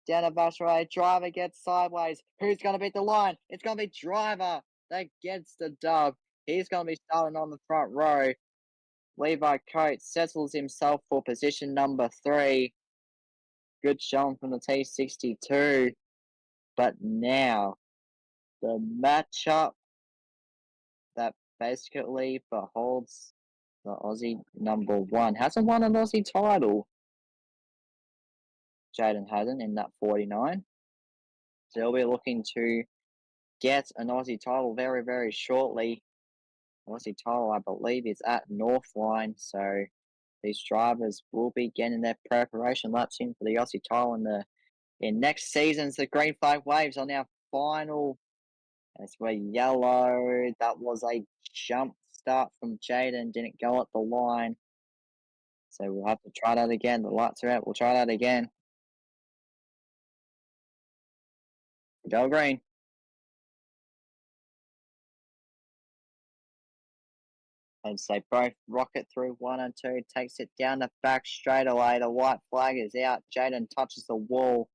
Down the back straight. Driver gets sideways. Who's going to beat the line? It's going to be Driver that gets the dub. He's going to be starting on the front row. Levi Coates settles himself for position number 3. Good showing from the T62. But now, the matchup that basically beholds the Aussie number 1. Hasn't won an Aussie title. Jaden hasn't in that 49. So he'll be looking to get an Aussie title very, very shortly. Aussie title, I believe, is at Northline. So these drivers will be getting their preparation laps in for the Aussie title in next season's the green flag waves on our final. That's where yellow. That was a jump start from Jaden. Didn't go at the line. So we'll have to try that again. The lights are out. We'll try that again. Go green. And so both rocket through 1 and 2. Takes it down the back straight away. The white flag is out. Jaden touches the wall.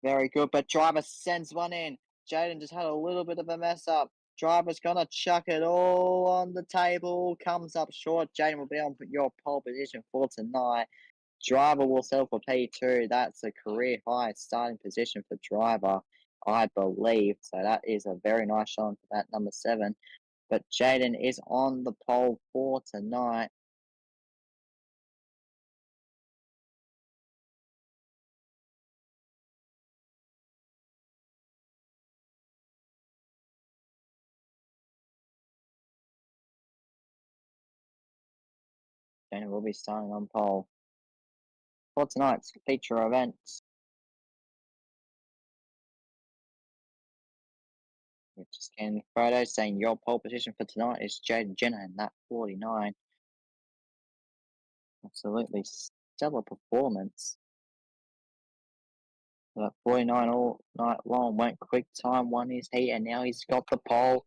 Very good. But driver sends one in. Jaden just had a little bit of a mess up. Driver's going to chuck it all on the table. Comes up short. Jaden will be on your pole position for tonight. Driver will settle for P2. That's a career high starting position for driver, I believe. So that is a very nice showing for that number 7. But Jaden is on the pole for tonight. Jaden will be starting on pole for tonight's feature event. We're just getting photos saying your pole position for tonight is Jaden Jenner and that 49. Absolutely stellar performance. That 49 all night long, went quick time, won his heat, and now he's got the pole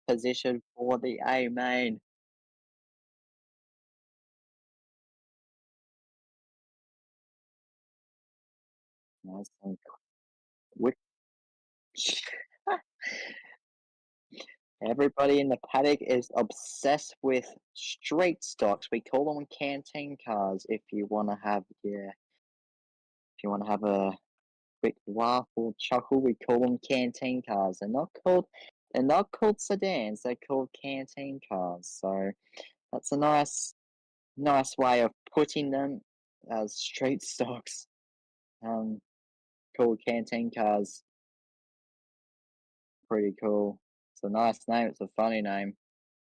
position for the A main. Nice and quick. Everybody in the paddock is obsessed with street stocks. We call them canteen cars. If you want to have, a quick laugh or chuckle, we call them canteen cars. They're not called sedans. They're called canteen cars. So that's a nice way of putting them as street stocks. Called canteen cars. Pretty cool. It's a nice name. It's a funny name.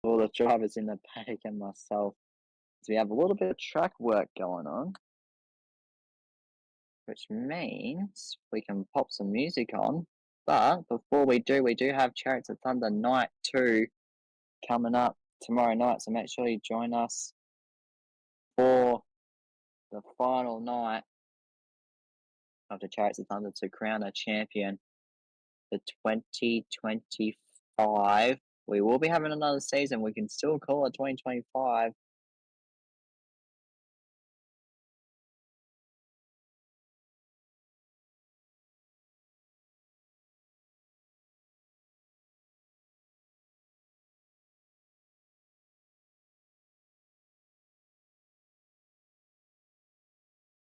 All the drivers in the paddock and myself. So we have a little bit of track work going on, which means we can pop some music on. But before we do have Chariots of Thunder Night 2 coming up tomorrow night. So make sure you join us for the final night of the Chariots of Thunder to crown a champion for 2025. We will be having another season. We can still call it 2025.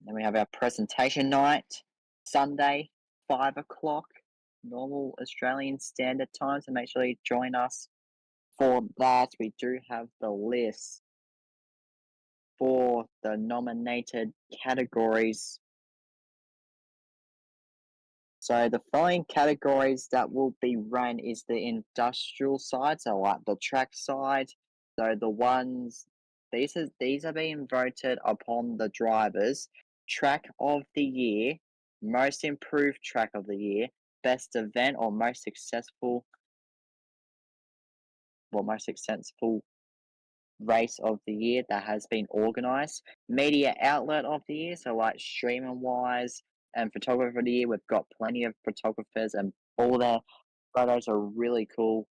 Then we have our presentation night, Sunday, 5 o'clock, normal Australian Standard Time. So make sure you join us for that. We do have the list for the nominated categories. So the following categories that will be run is the industrial side, so like the track side. So these are being voted upon the drivers. Track of the year, most improved track of the year, best event or most successful race of the year that has been organized. Media outlet of the year, so like streaming wise, and photographer of the year. We've got plenty of photographers, and all their photos are really cool.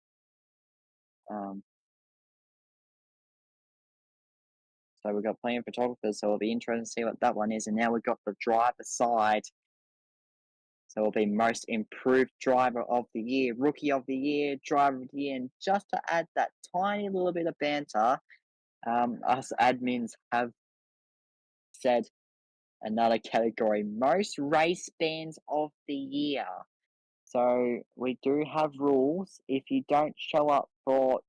So we've got plenty of photographers, so it'll be interesting to see what that one is. And now we've got the driver side. So it'll be most improved driver of the year, rookie of the year, driver of the year. And just to add that tiny little bit of banter, us admins have said another category, most race bands of the year. So we do have rules. If you don't show up for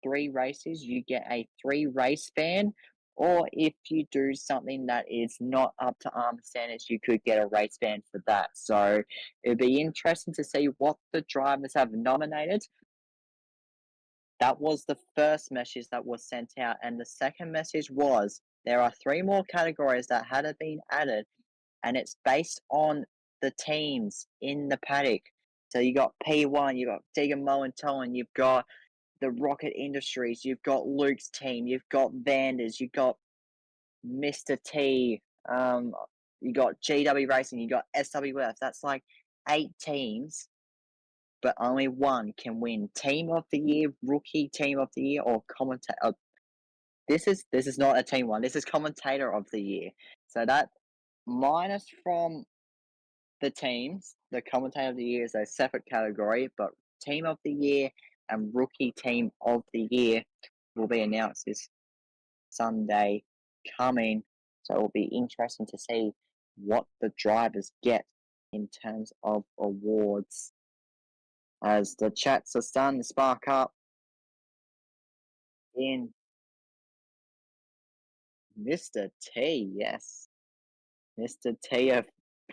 3 races, you get a 3 race ban. Or if you do something that is not up to ARMA standards, you could get a race ban for that. So it'd be interesting to see what the drivers have nominated. That was the first message that was sent out. And the second message was there are 3 more categories that hadn't been added. And it's based on the teams in the paddock. So you got P1, you got Deegan Moen Towen, you've got the Rocket Industries, you've got Luke's team, you've got Vander's, you've got Mr. T, you got GW Racing, you got SWF. That's like 8 teams, but only one can win Team of the Year, Rookie Team of the Year, or commentator. This is not a team one. This is Commentator of the Year. So that minus from the teams, the Commentator of the Year is a separate category, but Team of the Year and Rookie Team of the Year will be announced this Sunday coming. So it will be interesting to see what the drivers get in terms of awards. As the chats are starting to spark up in Mr. T, yes. Mr. T, a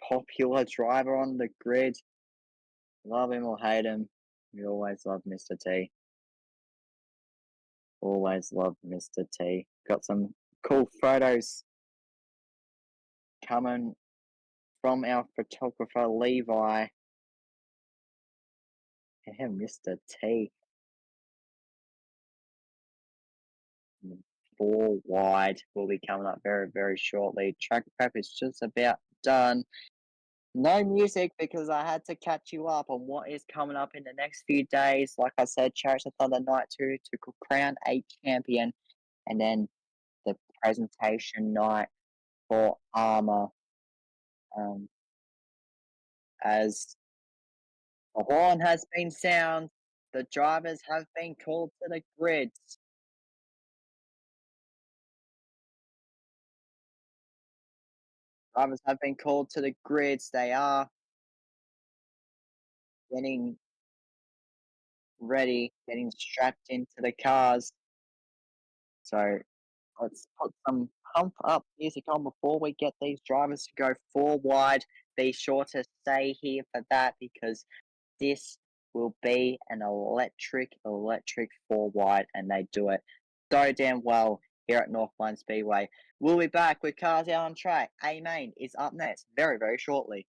popular driver on the grid. Love him or hate him, we always love Mr. T. Always love Mr. T. Got some cool photos coming from our photographer Levi. Yeah, Mr. T. 4 wide will be coming up very, very shortly. Track prep is just about done. No music because I had to catch you up on what is coming up in the next few days. Like I said, Chariots of Thunder Night 2 to crown a champion, and then the presentation night for ARMA. As the horn has been sound, the drivers have been called to the grids. Drivers have been called to the grids. They are getting ready, getting strapped into the cars. So let's put some pump up music on before we get these drivers to go 4 wide. Be sure to stay here for that because this will be an electric 4 wide, and they do it so damn well here at Northline Speedway. We'll be back with cars out on track. A Main is up next very, very shortly.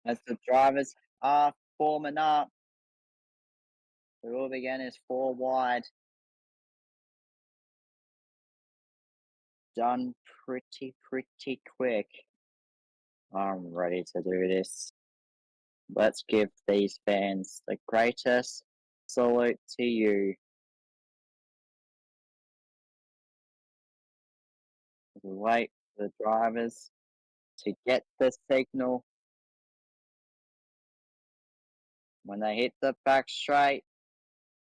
As the drivers are forming up, we will begin as 4 wide. done pretty quick. I'm ready to do this. Let's give these fans the greatest salute to you. We wait for the drivers to get the signal. When they hit the back straight,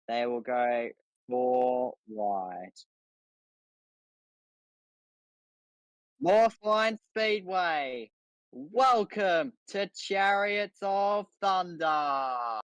they will go 4 wide. Northline Speedway, welcome to Chariots of Thunder.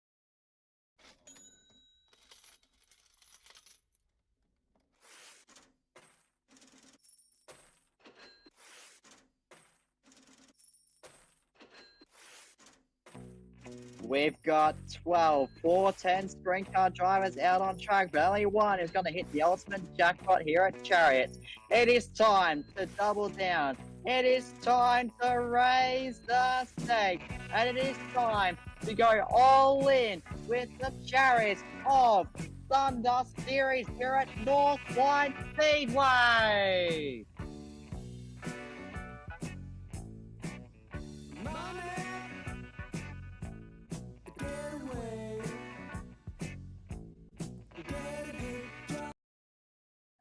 We've got 12 410 sprint car drivers out on track, but only one is going to hit the ultimate jackpot here at Chariots. It is time to double down. It is time to raise the stakes. And it is time to go all in with the Chariots of Thunder Series here at Northline Speedway.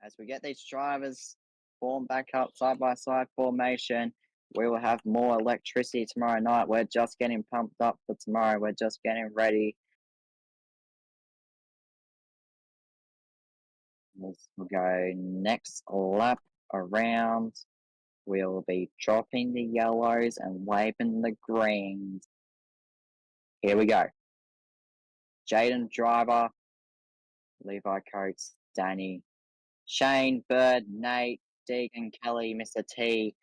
As we get these drivers formed back up side by side formation, we will have more electricity tomorrow night. We're just getting pumped up for tomorrow. We're just getting ready. We'll go next lap around. We'll be dropping the yellows and waving the greens. Here we go. Jaden Driver, Levi Coates, Danny, Shane, Bird, Nate, Deegan, Kelly, Mr. T,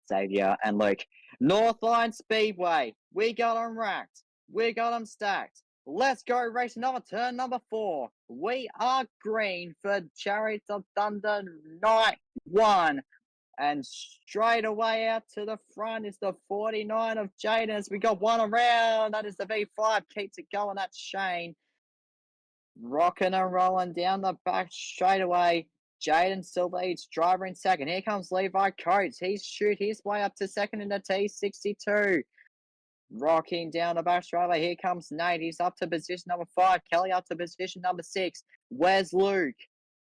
Xavier, and Luke. Northline Speedway, we got them racked. We got them stacked. Let's go race number turn number 4. We are green for Chariots of Thunder night 1. And straight away out to the front is the 49 of Jaden as we got one around. That is the V5. Keeps it going. That's Shane. Rocking and rolling down the back straight away. Jaden still leads. Driver in second. Here comes Levi Coates. He's shoot his way up to second in the T62. Rocking down the back straight. Here comes Nate. He's up to position number 5. Kelly up to position number 6. Where's Luke?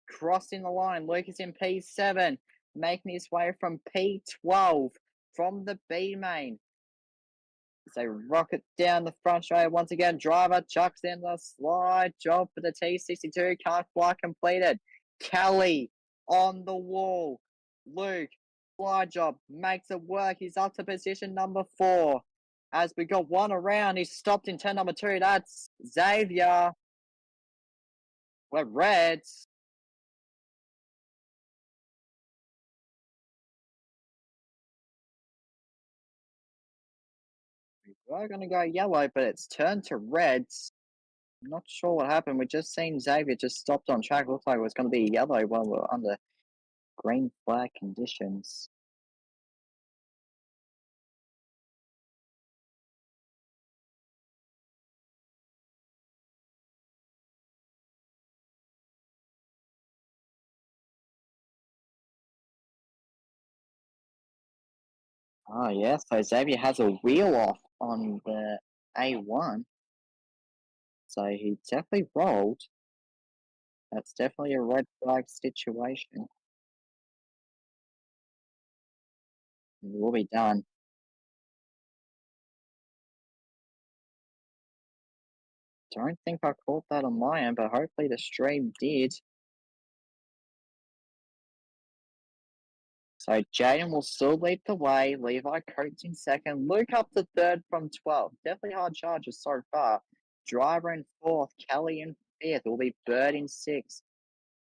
Crossing the line. Luke is in P7. Making his way from P12 from the B main. So rocket down the front straight once again. Driver chucks in the slide job for the T62. Can't fly completed. Kelly on the wall. Luke, slide job, makes it work. He's up to position number 4. As we got one around, he's stopped in turn number 2. That's Xavier. We're Reds. We're going to go yellow, but it's turned to reds. I'm not sure what happened. We just seen Xavier just stopped on track. Looks like it was going to be yellow while we're under green flag conditions. Oh, yeah. So Xavier has a wheel off on the A1. So he definitely rolled. That's definitely a red flag situation. It will be done. Don't think I caught that on my end, but hopefully the stream did. So Jaden will still lead the way. Levi Coates in second. Luke up to third from 12. Definitely hard charges so far. Driver in 4th. Kelly in 5th. Will be Bird in 6th.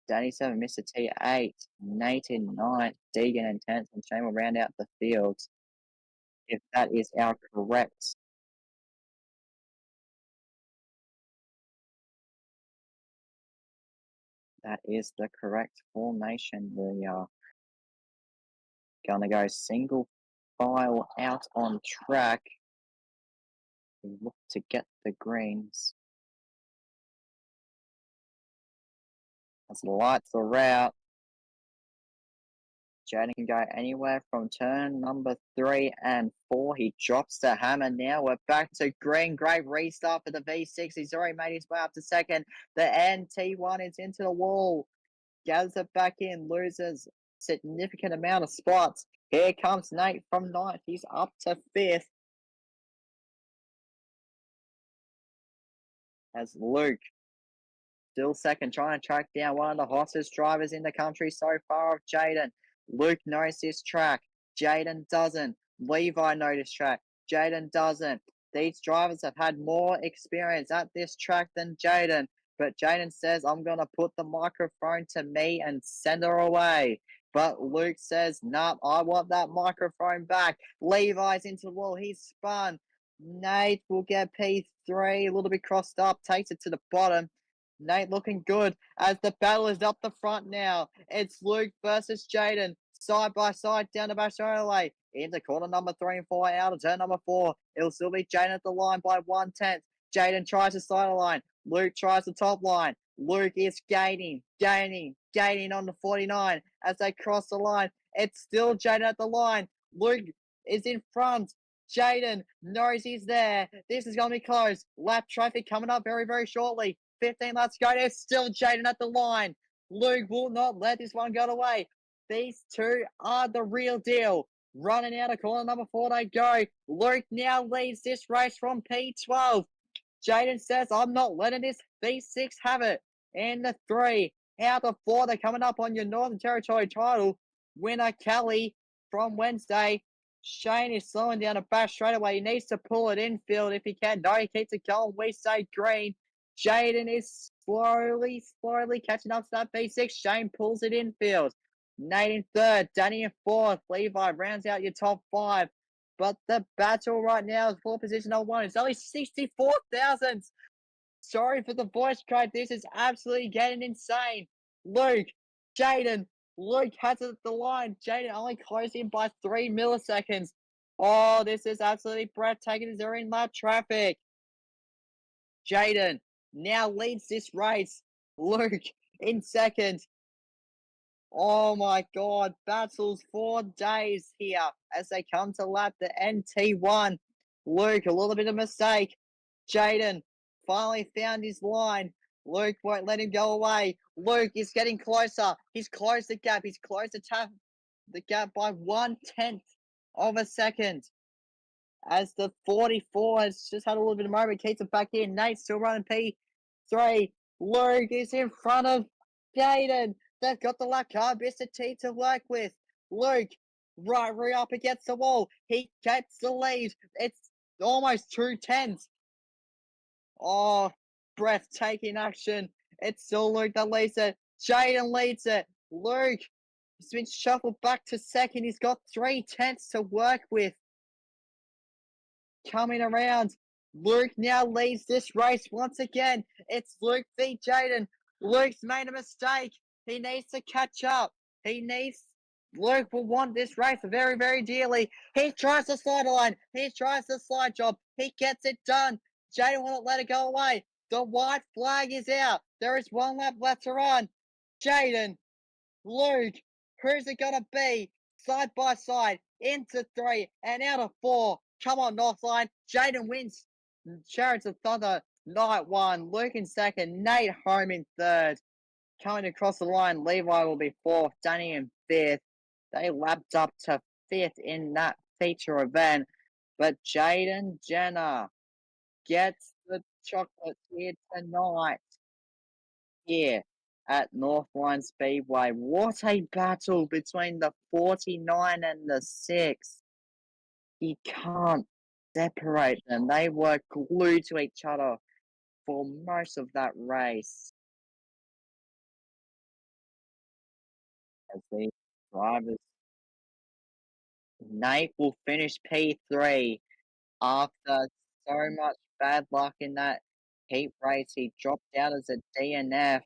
Danny 7. Mr. T 8. Nate in 9th. Deegan in 10th. And Shane will round out the field. If that is our correct. That is the correct formation. We are going to go single file out on track. We look to get the greens. As the lights are out, Jaden can go anywhere from turn number 3 and 4. He drops the hammer now. We're back to green. Great restart for the V6. He's already made his way up to second. The NT1 is into the wall. Gathers it back in, loses significant amount of spots. Here comes Nate from 9th. He's up to 5th. As Luke still second, trying to track down one of the hottest drivers in the country so far of Jaden. Luke knows this track. Jaden doesn't. Levi knows this track. Jaden doesn't. These drivers have had more experience at this track than Jaden. But Jaden says, I'm going to put the microphone to me and send her away. But Luke says, nah, I want that microphone back. Levi's into the wall. He's spun. Nate will get P3, a little bit crossed up, takes it to the bottom. Nate looking good as the battle is up the front now. It's Luke versus Jaden, side by side down the back straightaway. Into corner number 3 and 4, out of turn number 4. It'll still be Jaden at the line by 1/10. Jaden tries the side line. Luke tries the top line. Luke is gaining on the 49 as they cross the line. It's still Jaden at the line. Luke is in front. Jaden knows he's there. This is going to be close. Lap traffic coming up very, very shortly. 15 laps go. There's still Jaden at the line. Luke will not let this one go away. These two are the real deal. Running out of corner number 4 they go. Luke now leads this race from P12. Jaden says, I'm not letting this V6 have it. And the 3 out of 4, they're coming up on your Northern Territory title. Winner Kelly from Wednesday. Shane is slowing down a back straightaway. He needs to pull it infield if he can. No, he keeps it going. We say green. Jaden is slowly catching up to that V6. Shane pulls it infield. Nate in 3rd. Danny in 4th. Levi rounds out your top 5. But the battle right now is for position number 1. It's only 64,000. Sorry for the voice crack. This is absolutely getting insane. Luke, Jaden. Luke has it at the line. Jaden only closing by 3 milliseconds. Oh, this is absolutely breathtaking. They're in lap traffic. Jaden now leads this race. Luke in 2nd. Oh my god, battles for days here as they come to lap the NT1. Luke, a little bit of mistake. Jaden finally found his line. Luke won't let him go away. Luke is getting closer. He's closed the gap. He's closed the gap by 1/10 of a second. As the 44 has just had a little bit of moment, keeps it back in. Nate's still running P3. Luke is in front of Jaden. They've got the lap car, Mr. T to work with. Luke, right up against the wall. He gets the lead. It's almost 2/10. Oh, breathtaking action. It's still Luke that leads it. Jaden leads it. Luke has been shuffled back to 2nd. He's got 3/10 to work with. Coming around. Luke now leads this race once again. It's Luke v. Jaden. Luke's made a mistake. He needs to catch up. Luke will want this race very, very dearly. He tries the slide line. He tries the slide job. He gets it done. Jaden will not let it go away. The white flag is out. There is 1 lap left to run. Jaden, Luke, who's it gonna be? Side by side, into 3 and out of 4. Come on, Northline. Jaden wins. Chariots of Thunder, night 1. Luke in 2nd. Nate home in 3rd. Coming across the line, Levi will be 4th. Danny in 5th. They lapped up to 5th in that feature event. But Jaden Jenner gets the chocolates here tonight. Here at Northline Speedway. What a battle between the 49 and the 6. You can't separate them. They were glued to each other for most of that race. As these drivers, Nate will finish P3 after so much bad luck in that heat race. He dropped out as a DNF.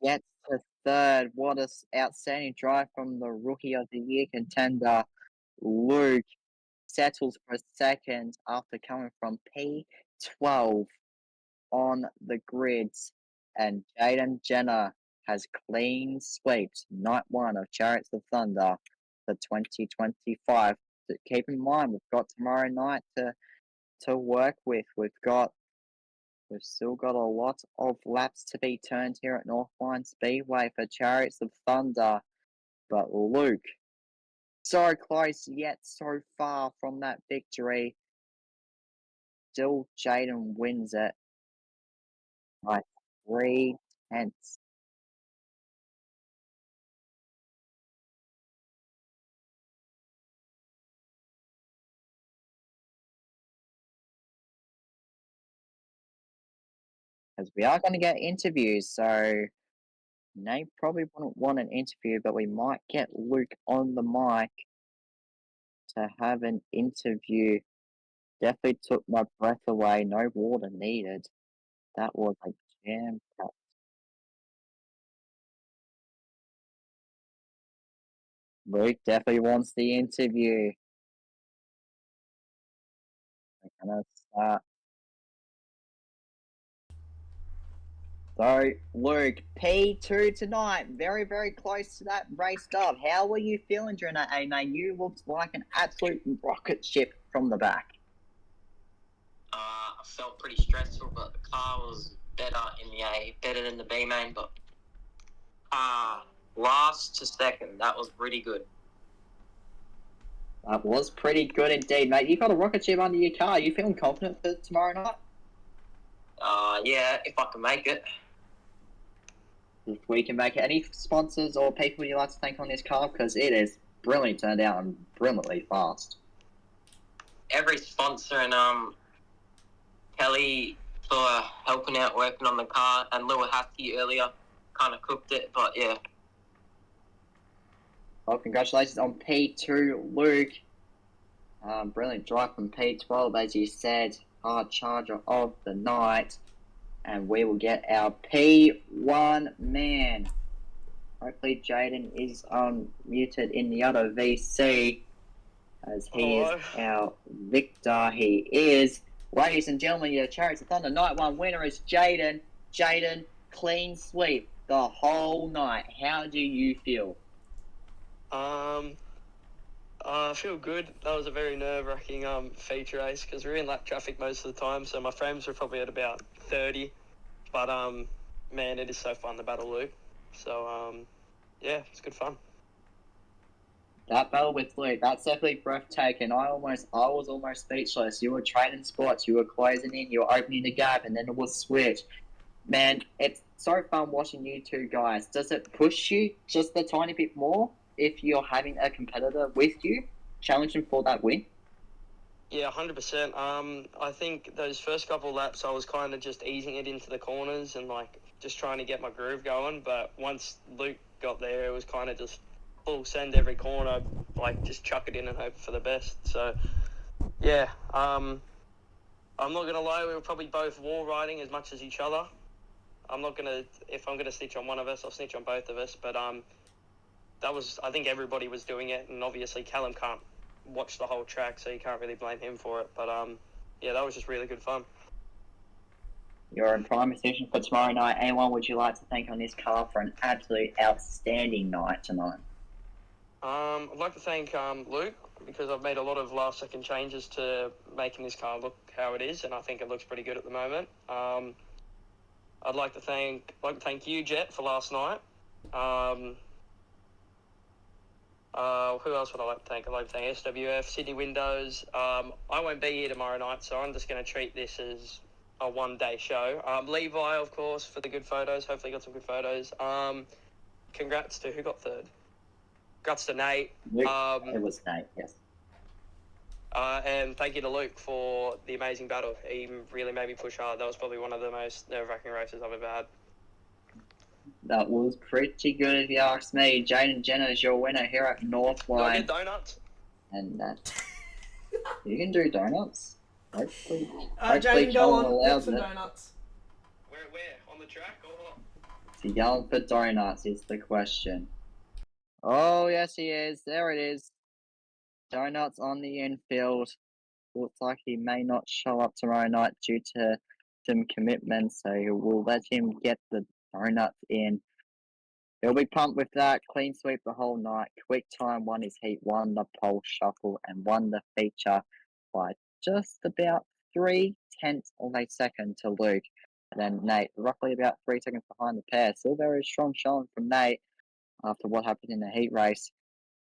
Gets to 3rd. What an outstanding drive from the Rookie of the Year contender. Luke settles for 2nd after coming from P12 on the grids. And Jaden Jenner has clean swept night one of Chariots of Thunder for 2025. Keep in mind, we've got tomorrow night to work with. We've still got a lot of laps to be turned here at Northline Speedway for Chariots of Thunder. But Luke, so close yet so far from that victory. Still, Jaden wins it by 3 tenths. Because we are going to get interviews, so they probably wouldn't want an interview, but we might get Luke on the mic to have an interview. Definitely took my breath away. No water needed. That was a jam packed. Luke definitely wants the interview. We're gonna start. So, Luke, P2 tonight, very, very close to that race dub. How were you feeling during that, mate? You looked like an absolute rocket ship from the back. I felt pretty stressful, but the car was better in the A, better than the B main. But last to second, that was pretty good. That was pretty good indeed, mate. You got a rocket ship under your car. You feeling confident for tomorrow night? Yeah, if I can make it. If we can make it. Any sponsors or people you'd like to thank on this car? Because it is brilliantly turned out and brilliantly fast. Every sponsor and Kelly for helping out working on the car, and Lil Hattie earlier kind of cooked it, but yeah. Well, congratulations on P2, Luke. Brilliant drive from P12, as you said. Hard charger of the night. And we will get our P1 man. Hopefully Jaden is muted in the other VC, as he is our victor. He is. Ladies and gentlemen, your Chariots of Thunder Night 1 winner is Jaden. Jaden, clean sweep the whole night. How do you feel? I feel good. That was a very nerve-wracking feature race because we were in lap traffic most of the time, so my frames were probably at about 30. But man, it is so fun to battle Luke. So yeah, it's good fun. That battle with Luke, that's definitely breathtaking. I was almost speechless. You were trading spots, you were closing in, you were opening the gap, and then it was switch. Man, it's so fun watching you two guys. Does it push you just a tiny bit more if you're having a competitor with you, challenging for that win? Yeah, 100%. I think those first couple laps I was kind of just easing it into the corners and like just trying to get my groove going. But once Luke got there, it was kind of just full send every corner, like just chuck it in and hope for the best. So yeah, I'm not gonna lie, we were probably both wall riding as much as each other. If I'm gonna snitch on one of us, I'll snitch on both of us. But I think everybody was doing it, and obviously Callum can't watch the whole track, so you can't really blame him for it. But yeah, that was just really good fun. You're in prime position for tomorrow night. Anyone would you like to thank on this car for an absolute outstanding night tonight? I'd like to thank Luke because I've made a lot of last-second changes to making this car look how it is, and I think it looks pretty good at the moment. I'd like to thank you, Jet, for last night. Who else would I like to thank? I'd like to thank SWF, Sydney Windows. I won't be here tomorrow night, so I'm just going to treat this as a one-day show. Levi, of course, for the good photos. Hopefully got some good photos. Congrats to who got third? Congrats to Nate. It was Nate, yes. And thank you to Luke for the amazing battle. He really made me push hard. That was probably one of the most nerve-wracking races I've ever had. That was pretty good if you ask me. Jaden Jenner is your winner here at Northline. Do I get donuts? And you can do donuts. Hopefully Jaden, go Callum on. allows Get some it. donuts. Where? On the track or what? Is he going for donuts is the question. Oh, yes he is. There it is. Donuts on the infield. Looks like he may not show up tomorrow night due to some commitments, so we'll let him get the donuts in. He'll be pumped with that. Clean sweep the whole night. Quick time won his heat, won the pole shuffle, and won the feature by just about 0.3 of a second to Luke. And then Nate, roughly about 3 seconds behind the pair. Still very strong showing from Nate after what happened in the heat race.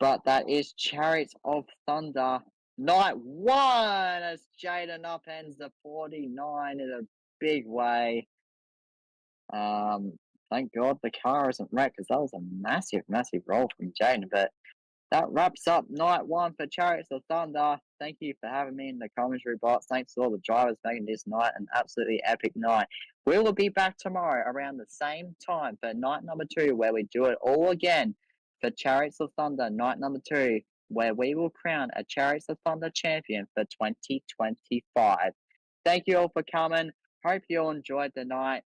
But that is Chariots of Thunder Night 1 as Jaden upends the 49 in a big way. Thank God the car isn't wrecked because that was a massive, massive roll from Jaden. But that wraps up night 1 for Chariots of Thunder. Thank you for having me in the commentary box. Thanks to all the drivers making this night an absolutely epic night. We will be back tomorrow around the same time for night number 2, where we do it all again for Chariots of Thunder night number 2, where we will crown a Chariots of Thunder champion for 2025. Thank you all for coming. Hope you all enjoyed the night.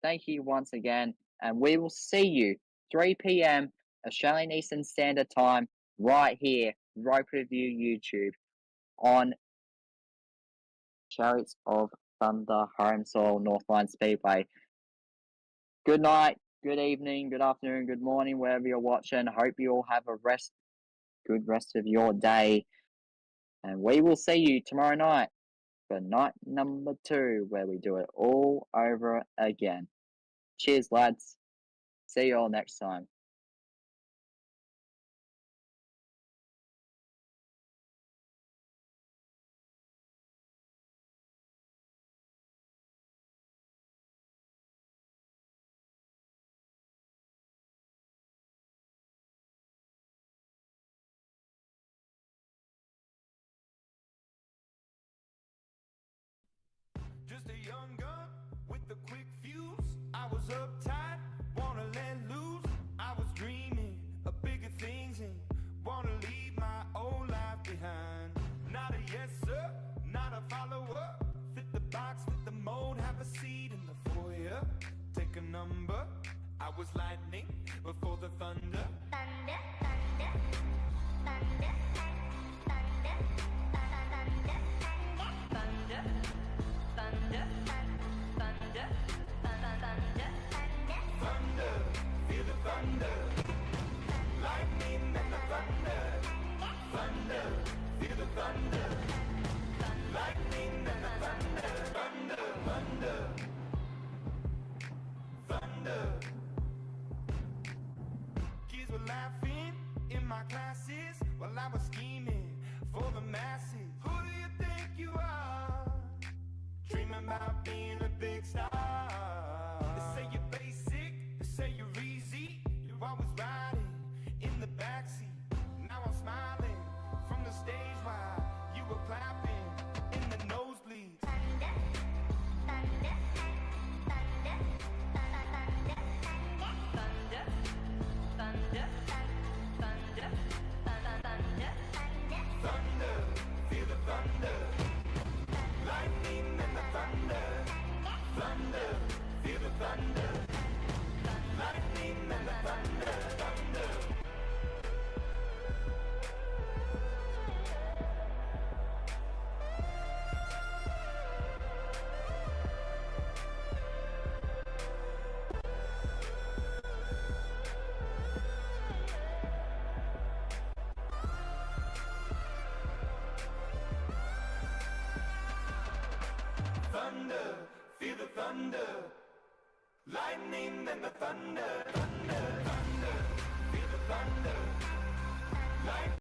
Thank you once again, and we will see you 3 p.m. Australian Eastern Standard Time right here, Rope Review YouTube on Chariots of Thunder Home Soil Northline Speedway. Good night, good evening, good afternoon, good morning, wherever you're watching. Hope you all have a good rest of your day, and we will see you tomorrow night for night number 2, where we do it all over again. Cheers, lads. See you all next time. Just a young gun with a quick fuse. I was uptight, wanna let loose. I was dreaming of bigger things and wanna leave my old life behind. Not a yes sir, not a follower. Fit the box, fit the mold, have a seat in the foyer. Take a number. I was lightning before the thunder. Thunder, thunder, thunder, thunder, thunder, thunder, thunder, thunder, thunder, Thunder, feel the thunder. Lightning and the thunder. Thunder, feel the thunder. Lightning and the thunder. Thunder, thunder. Thunder. Kids were laughing in my classes while I was scheming for the masses. Who do you think you are? Dreaming about being a big star. They say you're basic, they say you're easy. You're always riding in the backseat. Now I'm smiling from the stage while you were clapping in the nosebleeds. thunder, thunder, thunder, thunder, thunder, thunder, thunder, thunder, Thunder, feel the thunder. Lightning and the thunder. Thunder, feel the thunder. Lightning and the thunder. Thunder. Thunder, feel the thunder. Lightning and the thunder. Thunder, thunder, feel the thunder. Lightning.